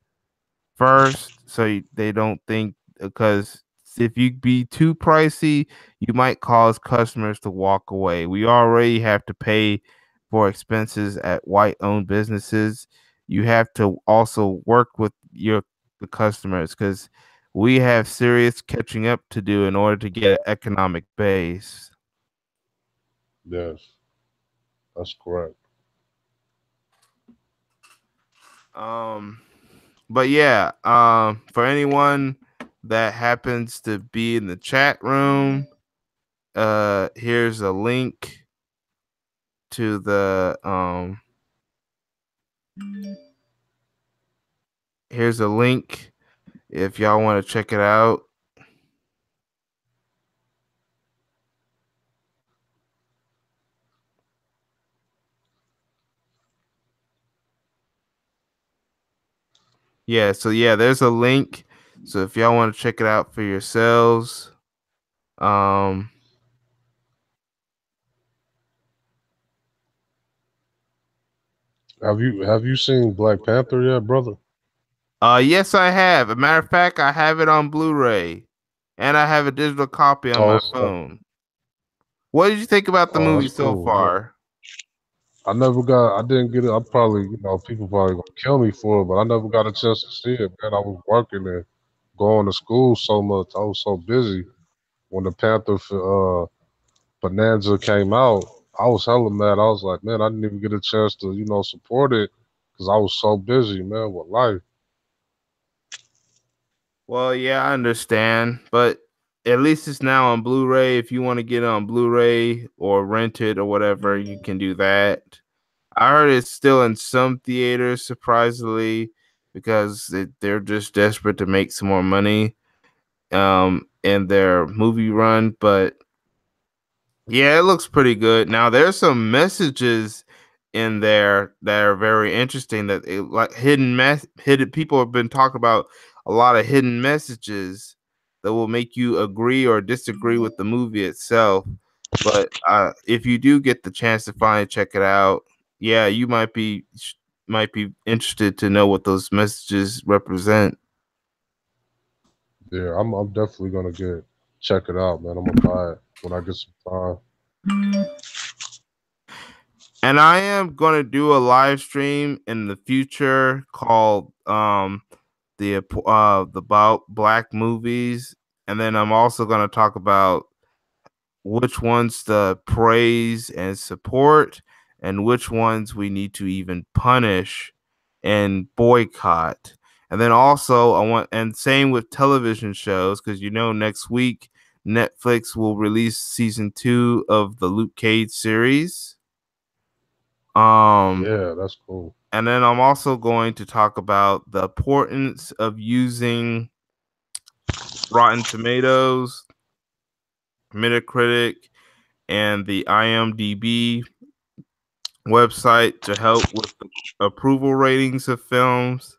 first so they don't think, because if you be too pricey, you might cause customers to walk away. We already have to pay for expenses at white owned businesses. You have to also work with the customers, because we have serious catching up to do in order to get an economic base.
Yes, that's correct.
um but yeah, for anyone that happens to be in the chat room, here's a link to the here's a link if y'all want to check it out. Yeah, so yeah, there's a link. So if y'all want to check it out for yourselves, um
Have you seen Black Panther yet, brother?
yes I have. A matter of fact, I have it on Blu-ray and I have a digital copy on my
Oh,
phone. What did you think about the movie
that's
so
cool. Yeah.
far?
I didn't get it. I probably, people probably gonna kill me for it, but I never got a chance to see it, man. I was working and going to school so much. I was so busy when the Bonanza came out. I was hella mad. I was like, man, I didn't even get a chance to, support it because I was so busy, man, with life.
Well, yeah, I understand, but at least it's now on Blu-ray. If you want to get it on Blu-ray or rent it or whatever, you can do that. I heard it's still in some theaters, surprisingly, because they're just desperate to make some more money in their movie run. But yeah, it looks pretty good. Now there's some messages in there that are very interesting. That like hidden people have been talking about a lot of hidden messages that will make you agree or disagree with the movie itself. But if you do get the chance to finally check it out, yeah, you might be interested to know what those messages represent.
Yeah, I'm definitely gonna check it out, man. I'm gonna buy it when I get some time.
And I am gonna do a live stream in the future called the about black movies, and then I'm also gonna talk about which ones to praise and support, and which ones we need to even punish and boycott. And then also I want, and same with television shows, because next week Netflix will release season 2 of the Luke Cage series.
Yeah, that's cool.
And then I'm also going to talk about the importance of using Rotten Tomatoes, Metacritic, and the IMDb website to help with the approval ratings of films,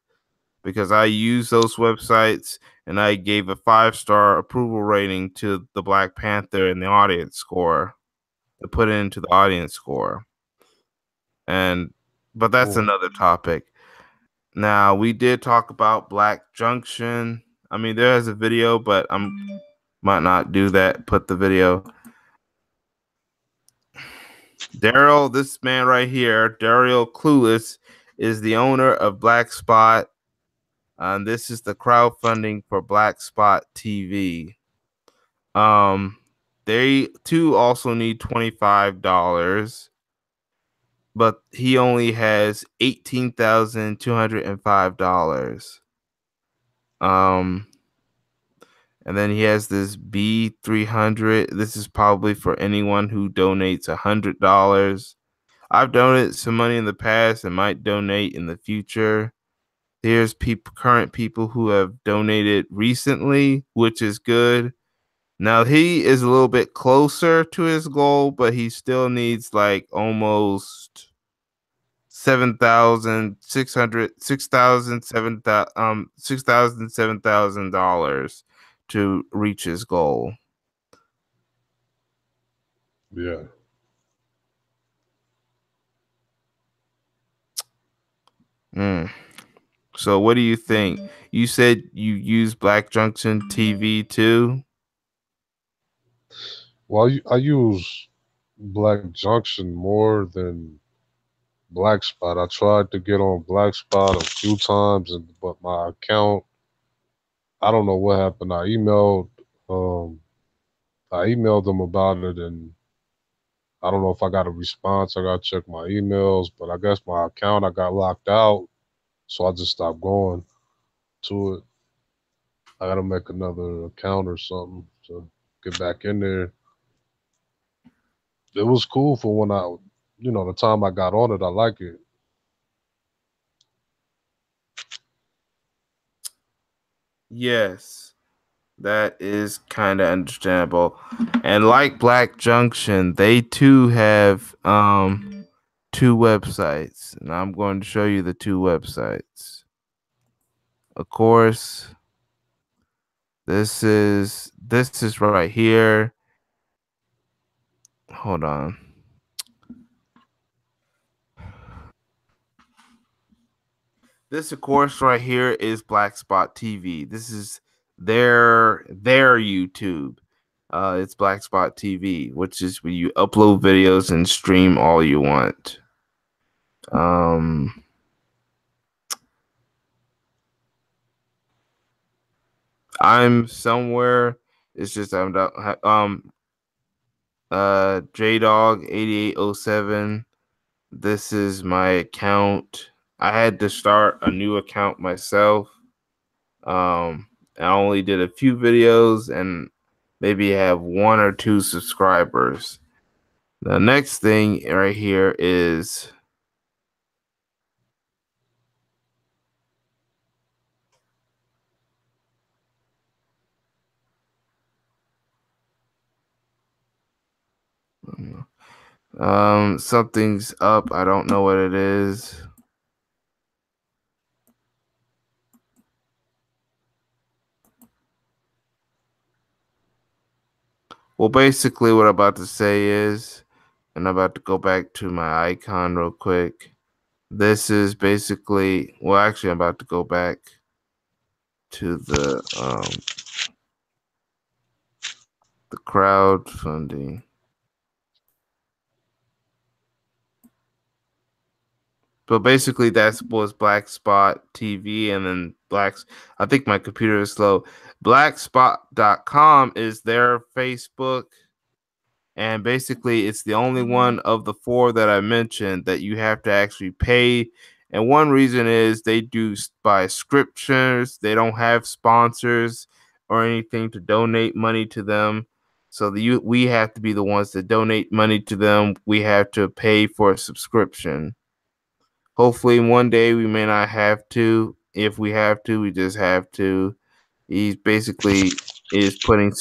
because I use those websites and I gave a 5-star approval rating to the Black Panther in the audience score to put it into the audience score. But that's
Cool.
another topic. Now, we did talk about Black Junction. I mean, there is a video, but might not do that. Put the video. Daryl, this man right here, Daryl Clueless, is the owner of Black Spot. And this is the crowdfunding for Black Spot TV. They too also need $25, but he only has $18,205. And then he has this B300. This is probably for anyone who donates $100. I've donated some money in the past and might donate in the future. There's current people who have donated recently, which is good. Now he is a little bit closer to his goal, but he still needs like almost 7,000 to reach his goal.
Yeah.
So what do you think? You said you use Black Junction TV too?
Well, I use Black Junction more than Black Spot. I tried to get on Black Spot a few times, but my account, I don't know what happened. Um, I emailed them about it, and I don't know if I got a response. I got to check my emails, but I guess my account, I got locked out, so I just stopped going to it. I got to make another account or something to get back in there. It was cool for the time I got on it, I like it.
Yes, that is kind of understandable. And like Black Junction, they too have two websites, and I'm going to show you the two websites. Of course, this is right here. Hold on. This, of course, right here is Black Spot TV. This is their YouTube. It's Black Spot TV, which is where you upload videos and stream all you want. I'm somewhere. It's just I'm JDog 8807. This is my account. I had to start a new account myself. I only did a few videos and maybe have 1 or 2 subscribers. The next thing right here is something's up. I don't know what it is. Well, basically what I'm about to say is, and I'm about to go back to my icon real quick. This is basically, well, actually, I'm about to go back to the crowdfunding. But basically, that was Black Spot TV, and then I think my computer is slow. Blackspot.com is their Facebook. And basically, it's the only one of the 4 that I mentioned that you have to actually pay. And one reason is they do by scriptures. They don't have sponsors or anything to donate money to them. So we have to be the ones that donate money to them. We have to pay for a subscription. Hopefully, one day we may not have to. If we have to, we just have to. He's basically is putting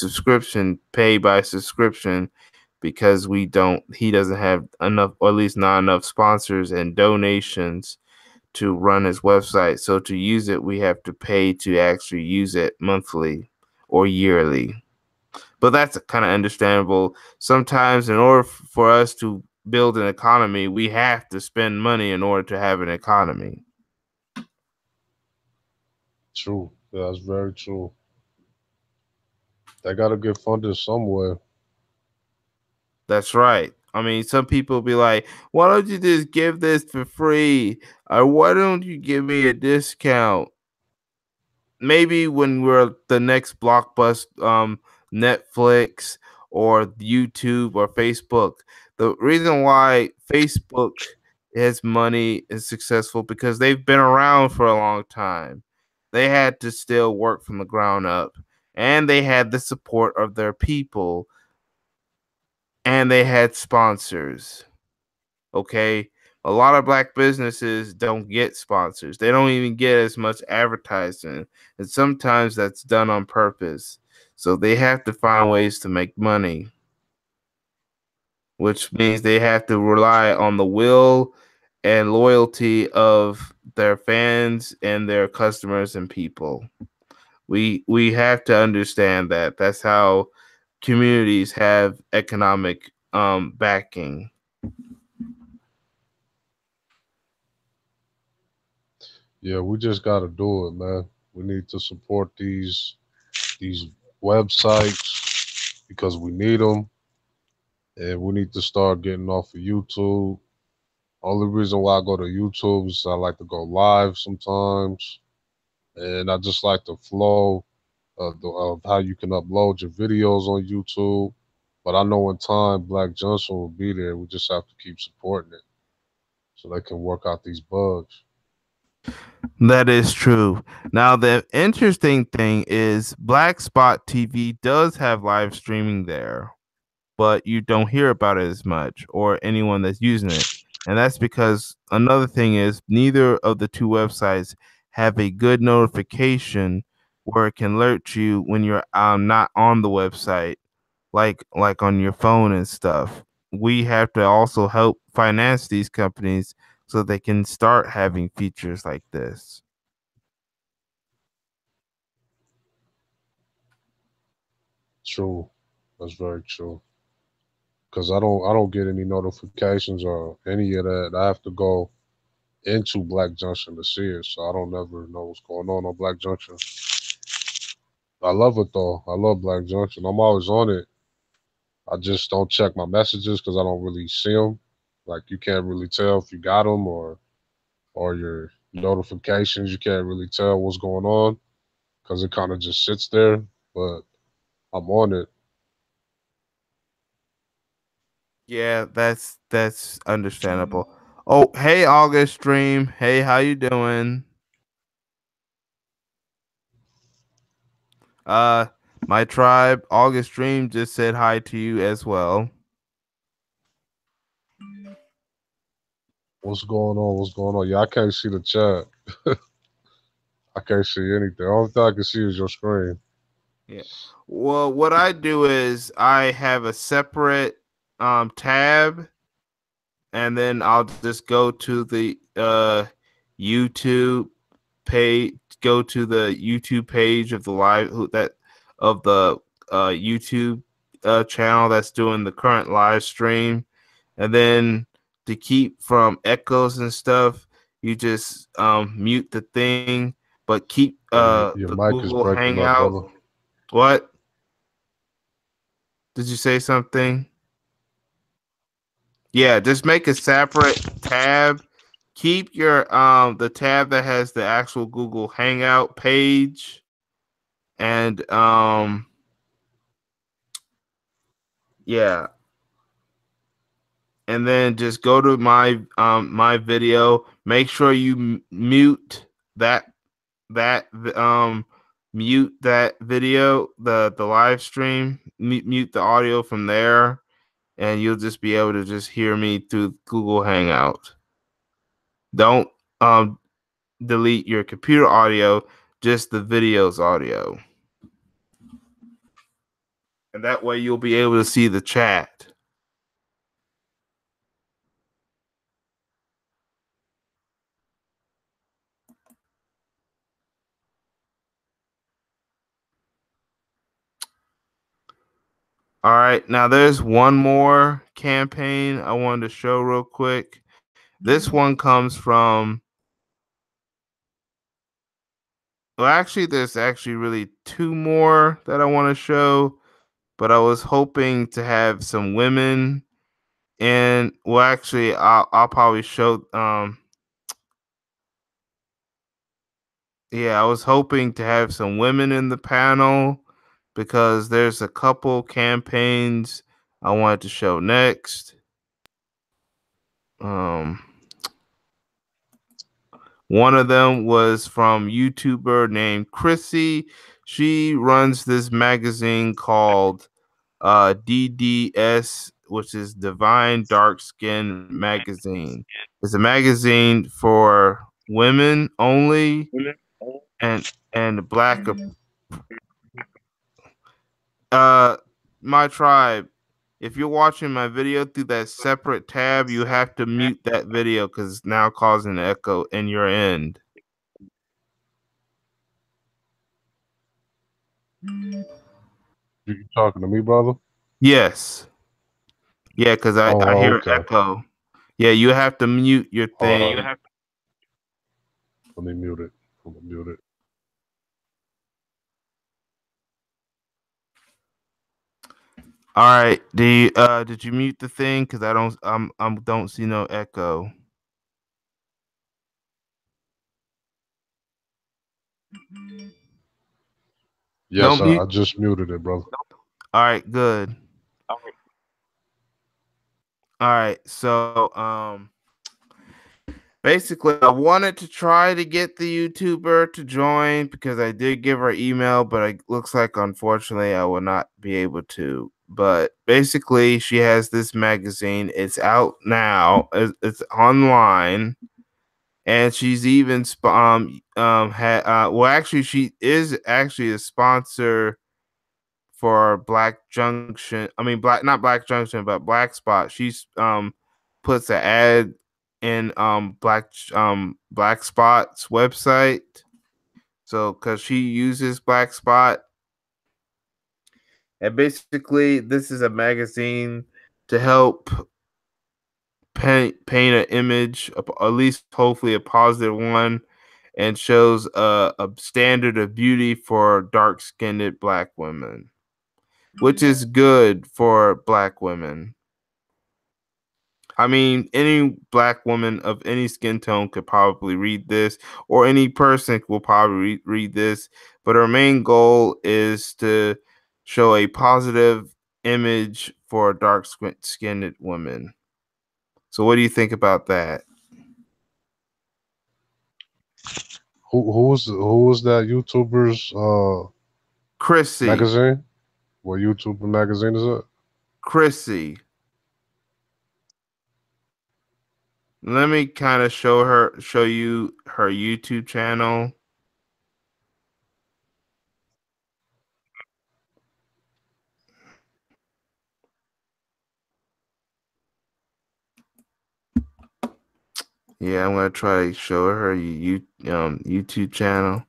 pay by subscription, because he doesn't have enough, or at least not enough sponsors and donations to run his website. So to use it, we have to pay to actually use it monthly or yearly. But that's kind of understandable. Sometimes in order for us to build an economy, we have to spend money in order to have an economy.
True. Yeah, that's very true. They gotta get funded somewhere.
That's right. I mean, some people be like, why don't you just give this for free? Or why don't you give me a discount? Maybe when we're the next blockbuster, Netflix or YouTube or Facebook. The reason why Facebook has money is successful because they've been around for a long time. They had to still work from the ground up, and they had the support of their people, and they had sponsors. Okay. A lot of black businesses don't get sponsors. They don't even get as much advertising. And sometimes that's done on purpose. So they have to find ways to make money, which means they have to rely on the will and loyalty of their fans and their customers and people. We have to understand that. That's how communities have economic backing.
Yeah, we just gotta do it, man. We need to support these websites because we need them, and we need to start getting off of YouTube. Only reason why I go to YouTube is I like to go live sometimes, and I just like the flow of how you can upload your videos on YouTube. But I know in time, Black Johnson will be there. We just have to keep supporting it so they can work out these bugs.
That is true. Now, the interesting thing is Black Spot TV does have live streaming there. but you don't hear about it as much, or anyone that's using it. And that's because another thing is neither of the two websites have a good notification where it can alert you when you're not on the website, like on your phone and stuff. We have to also help finance these companies so they can start having features like this.
True. That's very true. Because I don't get any notifications or any of that. I have to go into Black Junction to see it, so I don't never know what's going on Black Junction. I love it though. I love Black Junction. I'm always on it. I just don't check my messages because I don't really see them. Like you can't really tell if you got them or your notifications. You can't really tell what's going on because it kind of just sits there. But I'm on it.
Yeah, that's understandable. Oh, hey August Stream. Hey, how you doing? Uh my tribe, August Stream, just said hi to you as well.
What's going on? What's going on? Yeah, I can't see the chat. I can't see anything. The only thing I can see is your screen.
Yeah. Well, what I do is I have a separate tab, and then I'll just go to the YouTube page, go to the YouTube page of the YouTube channel that's doing the current live stream, and then to keep from echoes and stuff, you just mute the thing, but keep
Your
the
mic is
Google
breaking up,
Hangout.
brother.
What? Did you say something? Yeah, just make a separate tab. Keep your the tab that has the actual Google Hangout page, and yeah, and then just go to my video. Make sure you mute that that mute that video, the live stream. Mute the audio from there, and you'll just be able to just hear me through Google Hangout. Don't um delete your computer audio, just the video's audio. And that way you'll be able to see the chat. All right, now there's one more campaign I wanted to show real quick. This one comes from, well, actually, there's actually really two more that I want to show, but I was hoping to have some women. And well, actually, I'll probably show. Yeah, I was hoping to have some women in the panel because there's a couple campaigns I wanted to show next. One of them was from YouTuber named Chrissy. She runs this magazine called DDS, which is Divine Dark Skin Magazine. It's a magazine for women only and black. My tribe. If you're watching my video through that separate tab, you have to mute that video because it's now causing an echo in your end.
You talking to me, brother?
Yes. Yeah, because I hear
Okay.
an echo. Yeah, you have to mute your thing.
Let me mute it. I'm gonna mute it.
All right. Did you mute the thing? Because I don't see no echo.
Yes,
Don't mute.
I just muted it, brother.
All right, good. All right, so basically I wanted to try to get the YouTuber to join because I did give her email, but it looks like unfortunately I will not be able to But basically, she has this magazine. It's out now. It's online, and she's even well, actually, she is actually a sponsor for Black Junction. I mean, not Black Junction, but Black Spot. She's puts an ad in Black Spot's website. So, because she uses Black Spot, and basically, this is a magazine to help paint an image, at least hopefully a positive one, and shows a standard of beauty for dark-skinned Black women, which is good for Black women. I mean, any Black woman of any skin tone could probably read this, or any person will probably read this. But our main goal is to show a positive image for dark-skinned women. So, what do you think about that?
Who was that YouTuber's
Chrissy.
magazine? What YouTuber magazine is it?
Chrissy. Let me kind of show you her YouTube channel. Yeah, I'm gonna try to show her YouTube channel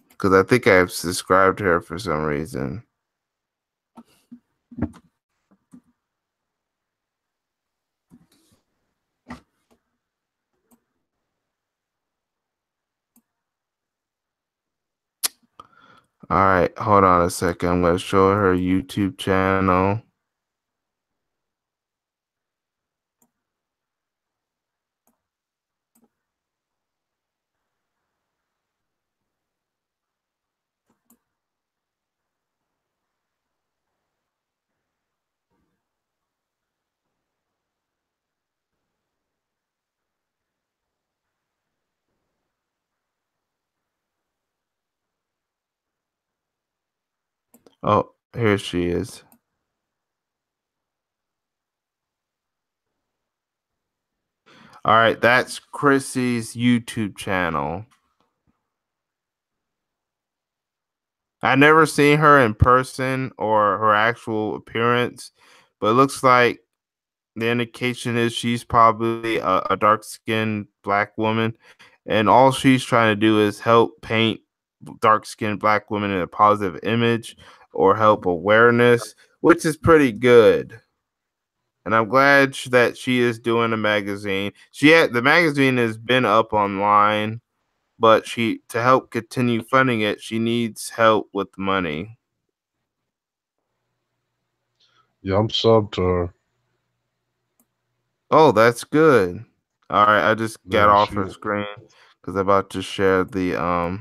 because I think I've subscribed to her for some reason. All right, hold on a second. I'm gonna show her YouTube channel. Oh, here she is. All right, that's Chrissy's YouTube channel. I never seen her in person or her actual appearance, but it looks like the indication is she's probably a dark-skinned Black woman, and all she's trying to do is help paint dark-skinned Black women in a positive image or help awareness, which is pretty good. And I'm glad that she is doing a magazine. The magazine has been up online, but to help continue funding it, she needs help with money.
Yeah, I'm subbed to her.
Oh, that's good. All right, I just got
Yeah,
off
she.
her screen because I'm about to share the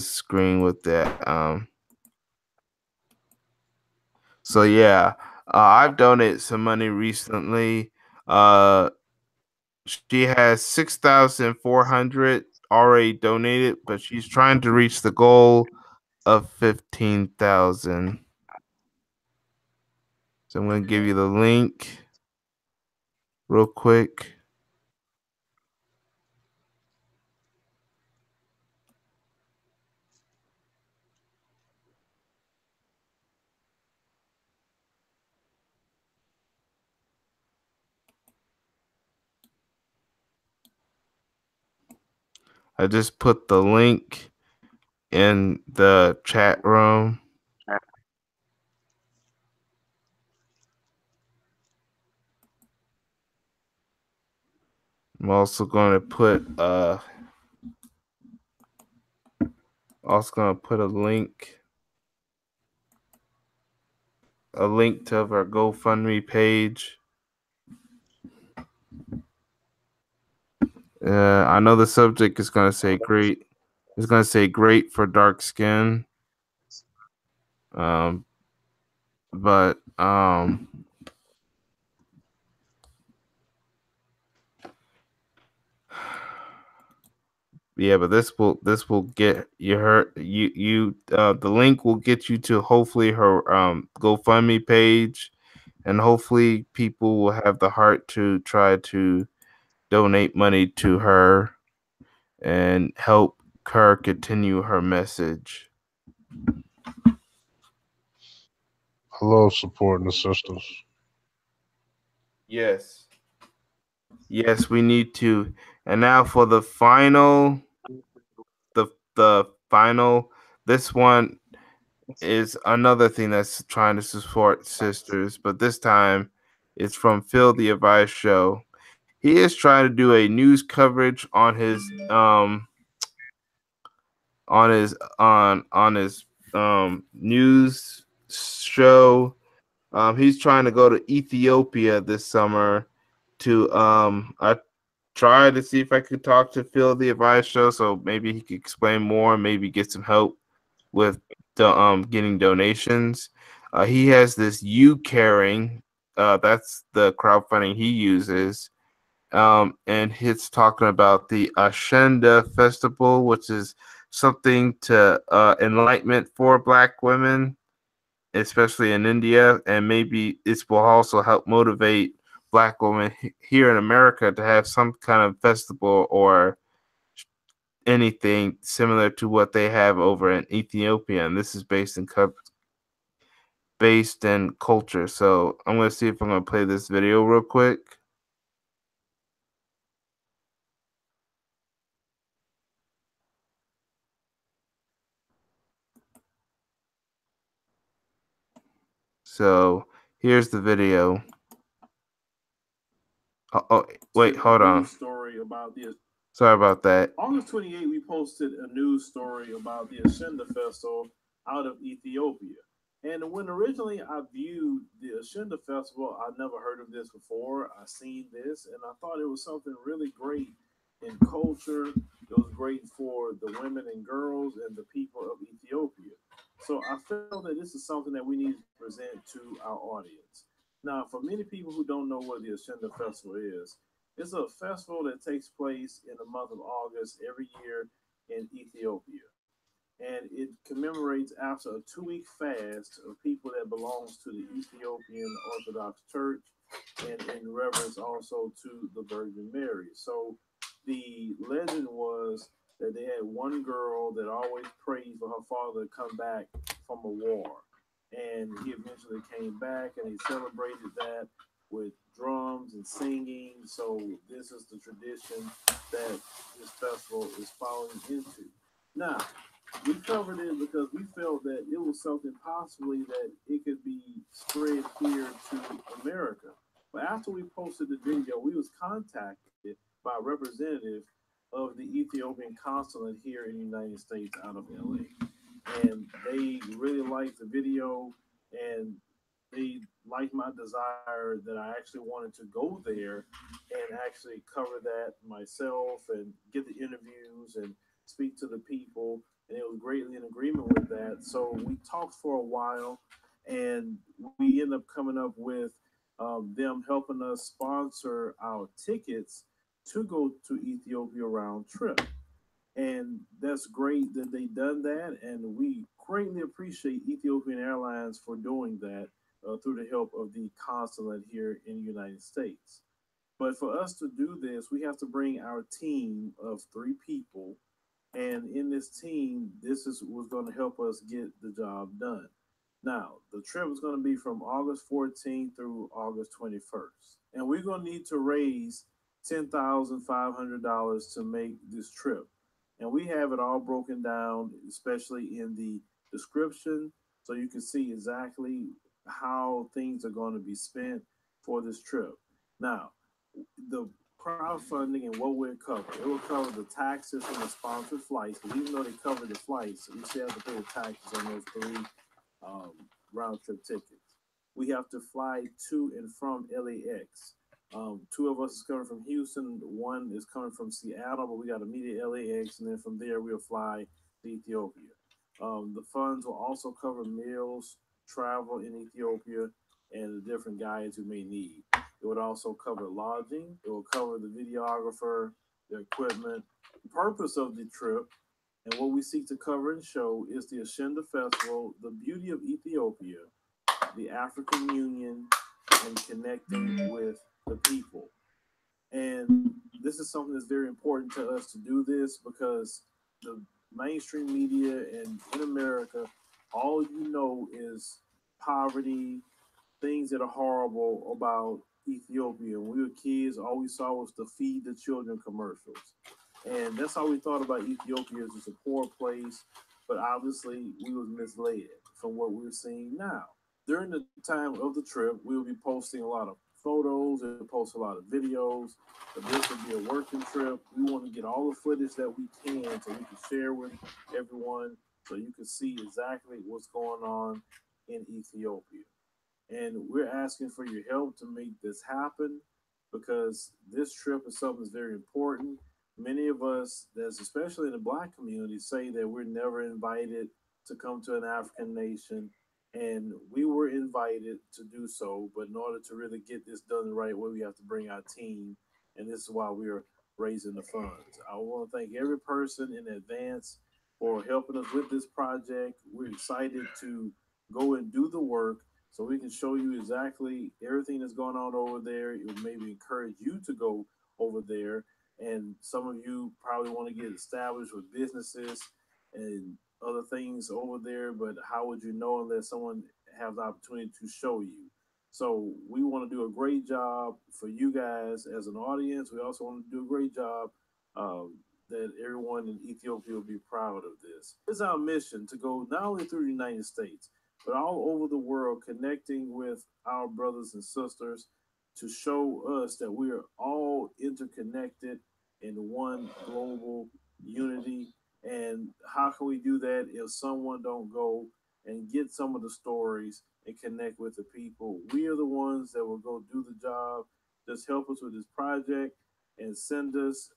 screen with that. So yeah, I've donated some money recently. Uh, she has 6,400 already donated, but she's trying to reach the goal of 15,000. So I'm gonna give you the link real quick. I just put the link in the chat room. I'm also going to put a link to our GoFundMe page. I know the subject is going to say great. It's going to say great for dark skin. But Yeah, but this will get you her you the link will get you to hopefully her GoFundMe page, and hopefully people will have the heart to try to donate money to her and help her continue her message.
I love supporting the sisters.
Yes. Yes, we need to. And now for the final, this one is another thing that's trying to support sisters, but this time it's from Phil the Advice Show. He is trying to do a news coverage on his news show. He's trying to go to Ethiopia this summer to I tried to see if I could talk to Phil the Advice Show, so maybe he could explain more, maybe get some help with the getting donations. He has this You Caring, that's the crowdfunding he uses. And he's talking about the Ashenda Festival, which is something to enlightenment for Black women, especially in India, and maybe this will also help motivate Black women here in America to have some kind of festival or anything similar to what they have over in Ethiopia. And this is based in culture. So I'm gonna see if I'm gonna play this video real quick. So here's the video. Oh, wait, hold on.
Story about the
Sorry about that.
August 28th, we posted a news story about the Ashenda Festival out of Ethiopia. And when originally I viewed the Ashenda Festival, I never heard of this before. I seen this and I thought it was something really great in culture. It was great for the women and girls and the people of Ethiopia. So I felt that this is something that we need to present to our audience. Now, for many people who don't know what the Ashenda Festival is, it's a festival that takes place in the month of August every year in Ethiopia. And it commemorates after a 2 week fast of people that belongs to the Ethiopian Orthodox Church and in reverence also to the Virgin Mary. So the legend was that they had one girl that always prayed for her father to come back from a war. And he eventually came back and he celebrated that with drums and singing. So this is the tradition that this festival is following into. Now, we covered it because we felt that it was something possibly that it could be spread here to America. But after we posted the video, we was contacted by a representative of the Ethiopian consulate here in the United States out of LA. And they really liked the video and they liked my desire that I actually wanted to go there and actually cover that myself and get the interviews and speak to the people. And it was greatly in agreement with that. So we talked for a while and we ended up coming up with them helping us sponsor our tickets to go to Ethiopia round trip. And that's great that they done that. And we greatly appreciate Ethiopian Airlines for doing that through the help of the consulate here in the United States. But for us to do this, we have to bring our team of 3 people. And in this team, this is what's going to help us get the job done. Now, the trip is going to be from August 14th through August 21st. And we're going to need to raise $10,500 to make this trip. And we have it all broken down, especially in the description, so you can see exactly how things are going to be spent for this trip. Now, the crowdfunding and what will it cover? It will cover the taxes from the sponsored flights, but even though they cover the flights, we still have to pay the taxes on those 3 round trip tickets. We have to fly to and from LAX. 2 of us is coming from Houston, one is coming from Seattle, but we got to meet at LAX, and then from there we'll fly to Ethiopia. The funds will also cover meals, travel in Ethiopia, and the different guides you may need. It would also cover lodging. It will cover the videographer, their equipment. The purpose of the trip and what we seek to cover and show is the Ashinda Festival, the beauty of Ethiopia, the African Union, and connecting with the people. And this is something that's very important to us to do this because the mainstream media and in America, all you know is poverty, things that are horrible about Ethiopia. When we were kids, all we saw was the feed the children commercials. And that's how we thought about Ethiopia as just a poor place, but obviously we was misled from what we're seeing now. During the time of the trip, we will be posting a lot of photos and post a lot of videos. But this will be a working trip. We want to get all the footage that we can so we can share with everyone so you can see exactly what's going on in Ethiopia. And we're asking for your help to make this happen because this trip is something that's very important. Many of us, that's especially in the black community, say that we're never invited to come to an African nation. And we were invited to do so, but in order to really get this done the right way, we have to bring our team. And this is why we're raising the funds. I want to thank every person in advance for helping us with this project. We're excited to go and do the work so we can show you exactly everything that's going on over there. It would maybe encourage you to go over there. And some of you probably want to get established with businesses and other things over there, but how would you know unless someone has the opportunity to show you? So we want to do a great job for you guys as an audience. We also want to do a great job that everyone in Ethiopia will be proud of this. It's our mission to go not only through the United States, but all over the world, connecting with our brothers and sisters to show us that we are all interconnected in one global unity. And how can we do that if someone don't go and get some of the stories and connect with the people? We are the ones that will go do the job. Just help us with this project and send us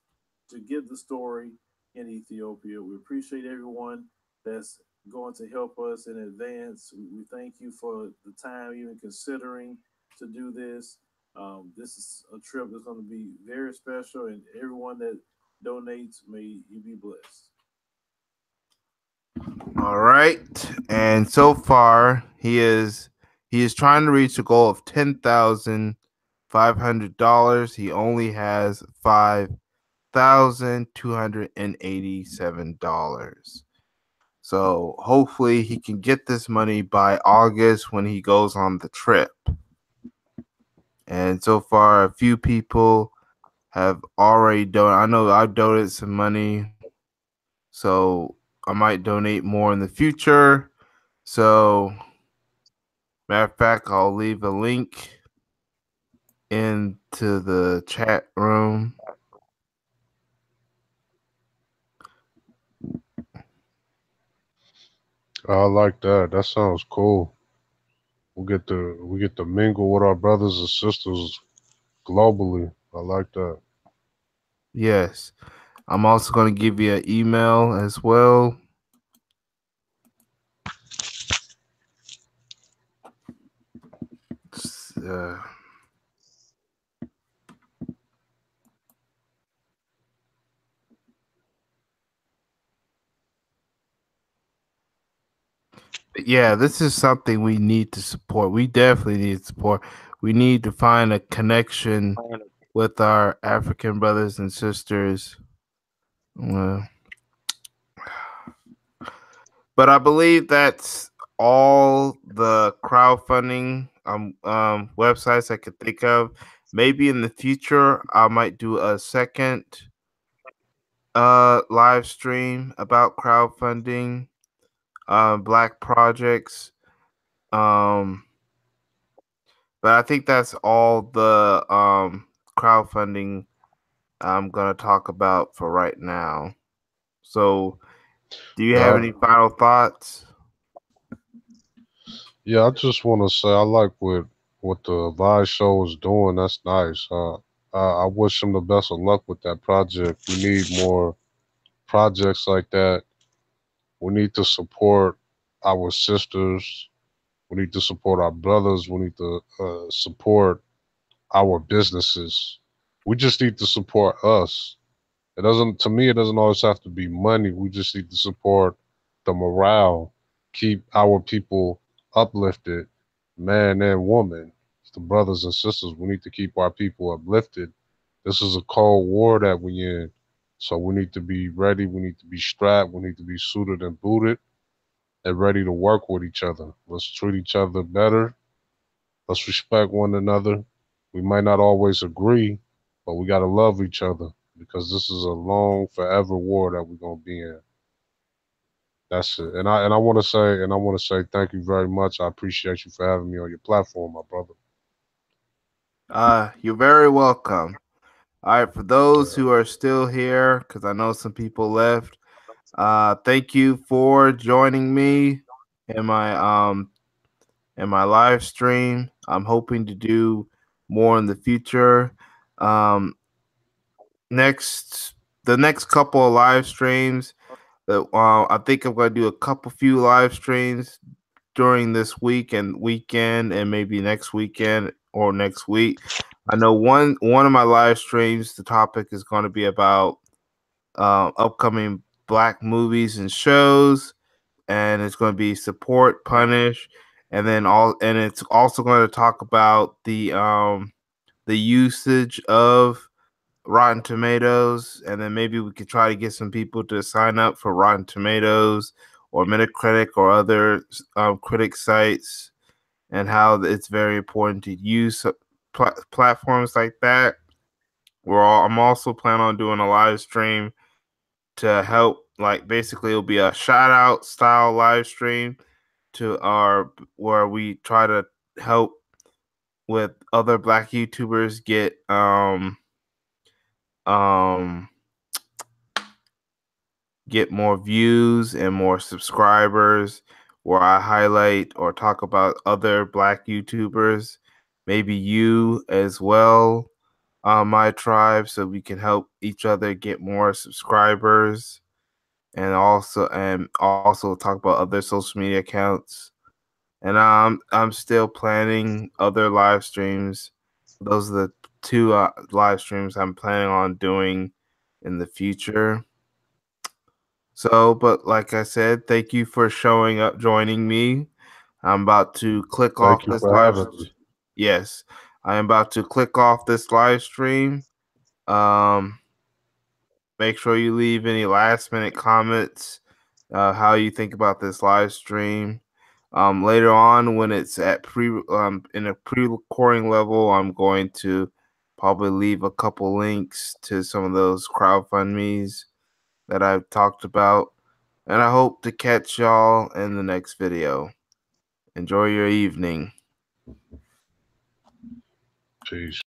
to get the story in Ethiopia. We appreciate everyone that's going to help us in advance. We thank you for the time, even considering to do this. This is a trip that's going to be very special, and everyone that donates, may you be blessed.
All right, and so far he is trying to reach a goal of $10,500. He only has $5,287. So hopefully he can get this money by August when he goes on the trip. And so far, a few people have already donated. I know I've donated some money, so I might donate more in the future. So, matter of fact, I'll leave a link into the chat room.
I like that. That sounds cool. We get to mingle with our brothers and sisters globally. I like that.
Yes, I'm also going to give you an email as well. Uh, yeah, this is something we need to support. We definitely need support. We need to find a connection with our African brothers and sisters. Uh, but I believe that's all the crowdfunding websites I could think of. Maybe in the future I might do a second live stream about crowdfunding, black projects. Um, but I think that's all the crowdfunding I'm gonna talk about for right now. So, do you have
Yeah,
any final thoughts?
yeah. I just want to say I like what the live show is doing. That's nice. I wish him the best of luck with that project. We need more projects like that. We need to support our sisters. We need to support our brothers. We need to support our businesses. We just need to support us. It doesn't, to me, it doesn't always have to be money. We just need to support the morale, keep our people uplifted, man and woman, the brothers and sisters. We need to keep our people uplifted. This is a cold war that we in. So we need to be ready. We need to be strapped. We need to be suited and booted and ready to work with each other. Let's treat each other better. Let's respect one another. We might not always agree, but we got to love each other because this is a long, forever war that we're going to be in. That's it. And I want to say thank you very much. I appreciate you for having me on your platform, my brother.
You're very welcome. All right, for those who are still here, because I know some people left, thank you for joining me in my live stream. I'm hoping to do more in the future. Um, next the next couple of live streams that I think I'm going to do a few live streams during this week and weekend, and maybe next weekend or next week. I know one of my live streams, the topic is going to be about upcoming Black movies and shows, and it's going to be support, punish, and it's also going to talk about the usage of Rotten Tomatoes, and then maybe we could try to get some people to sign up for Rotten Tomatoes or Metacritic or other critic sites, and how it's very important to use platforms like that. I'm also planning on doing a live stream to help, like basically it'll be a shout out style live stream to our where we try to help with other Black YouTubers um get more views and more subscribers, where I highlight or talk about other Black YouTubers, maybe you as well, my tribe, so we can help each other get more subscribers, and also talk about other social media accounts. And I'm still planning other live streams. Those are the two live streams I'm planning on doing in the future. So, but like I said, thank you for showing up, joining me. I'm about to click
Thank
off
you
this
for
live.
having me.
Yes, I am about to click off this live stream. Um, Make sure you leave any last minute comments, how you think about this live stream. Later on, when it's at in a pre-recording level, I'm going to probably leave a couple links to some of those crowdfundings that I've talked about. And I hope to catch y'all in the next video. Enjoy your evening.
Peace.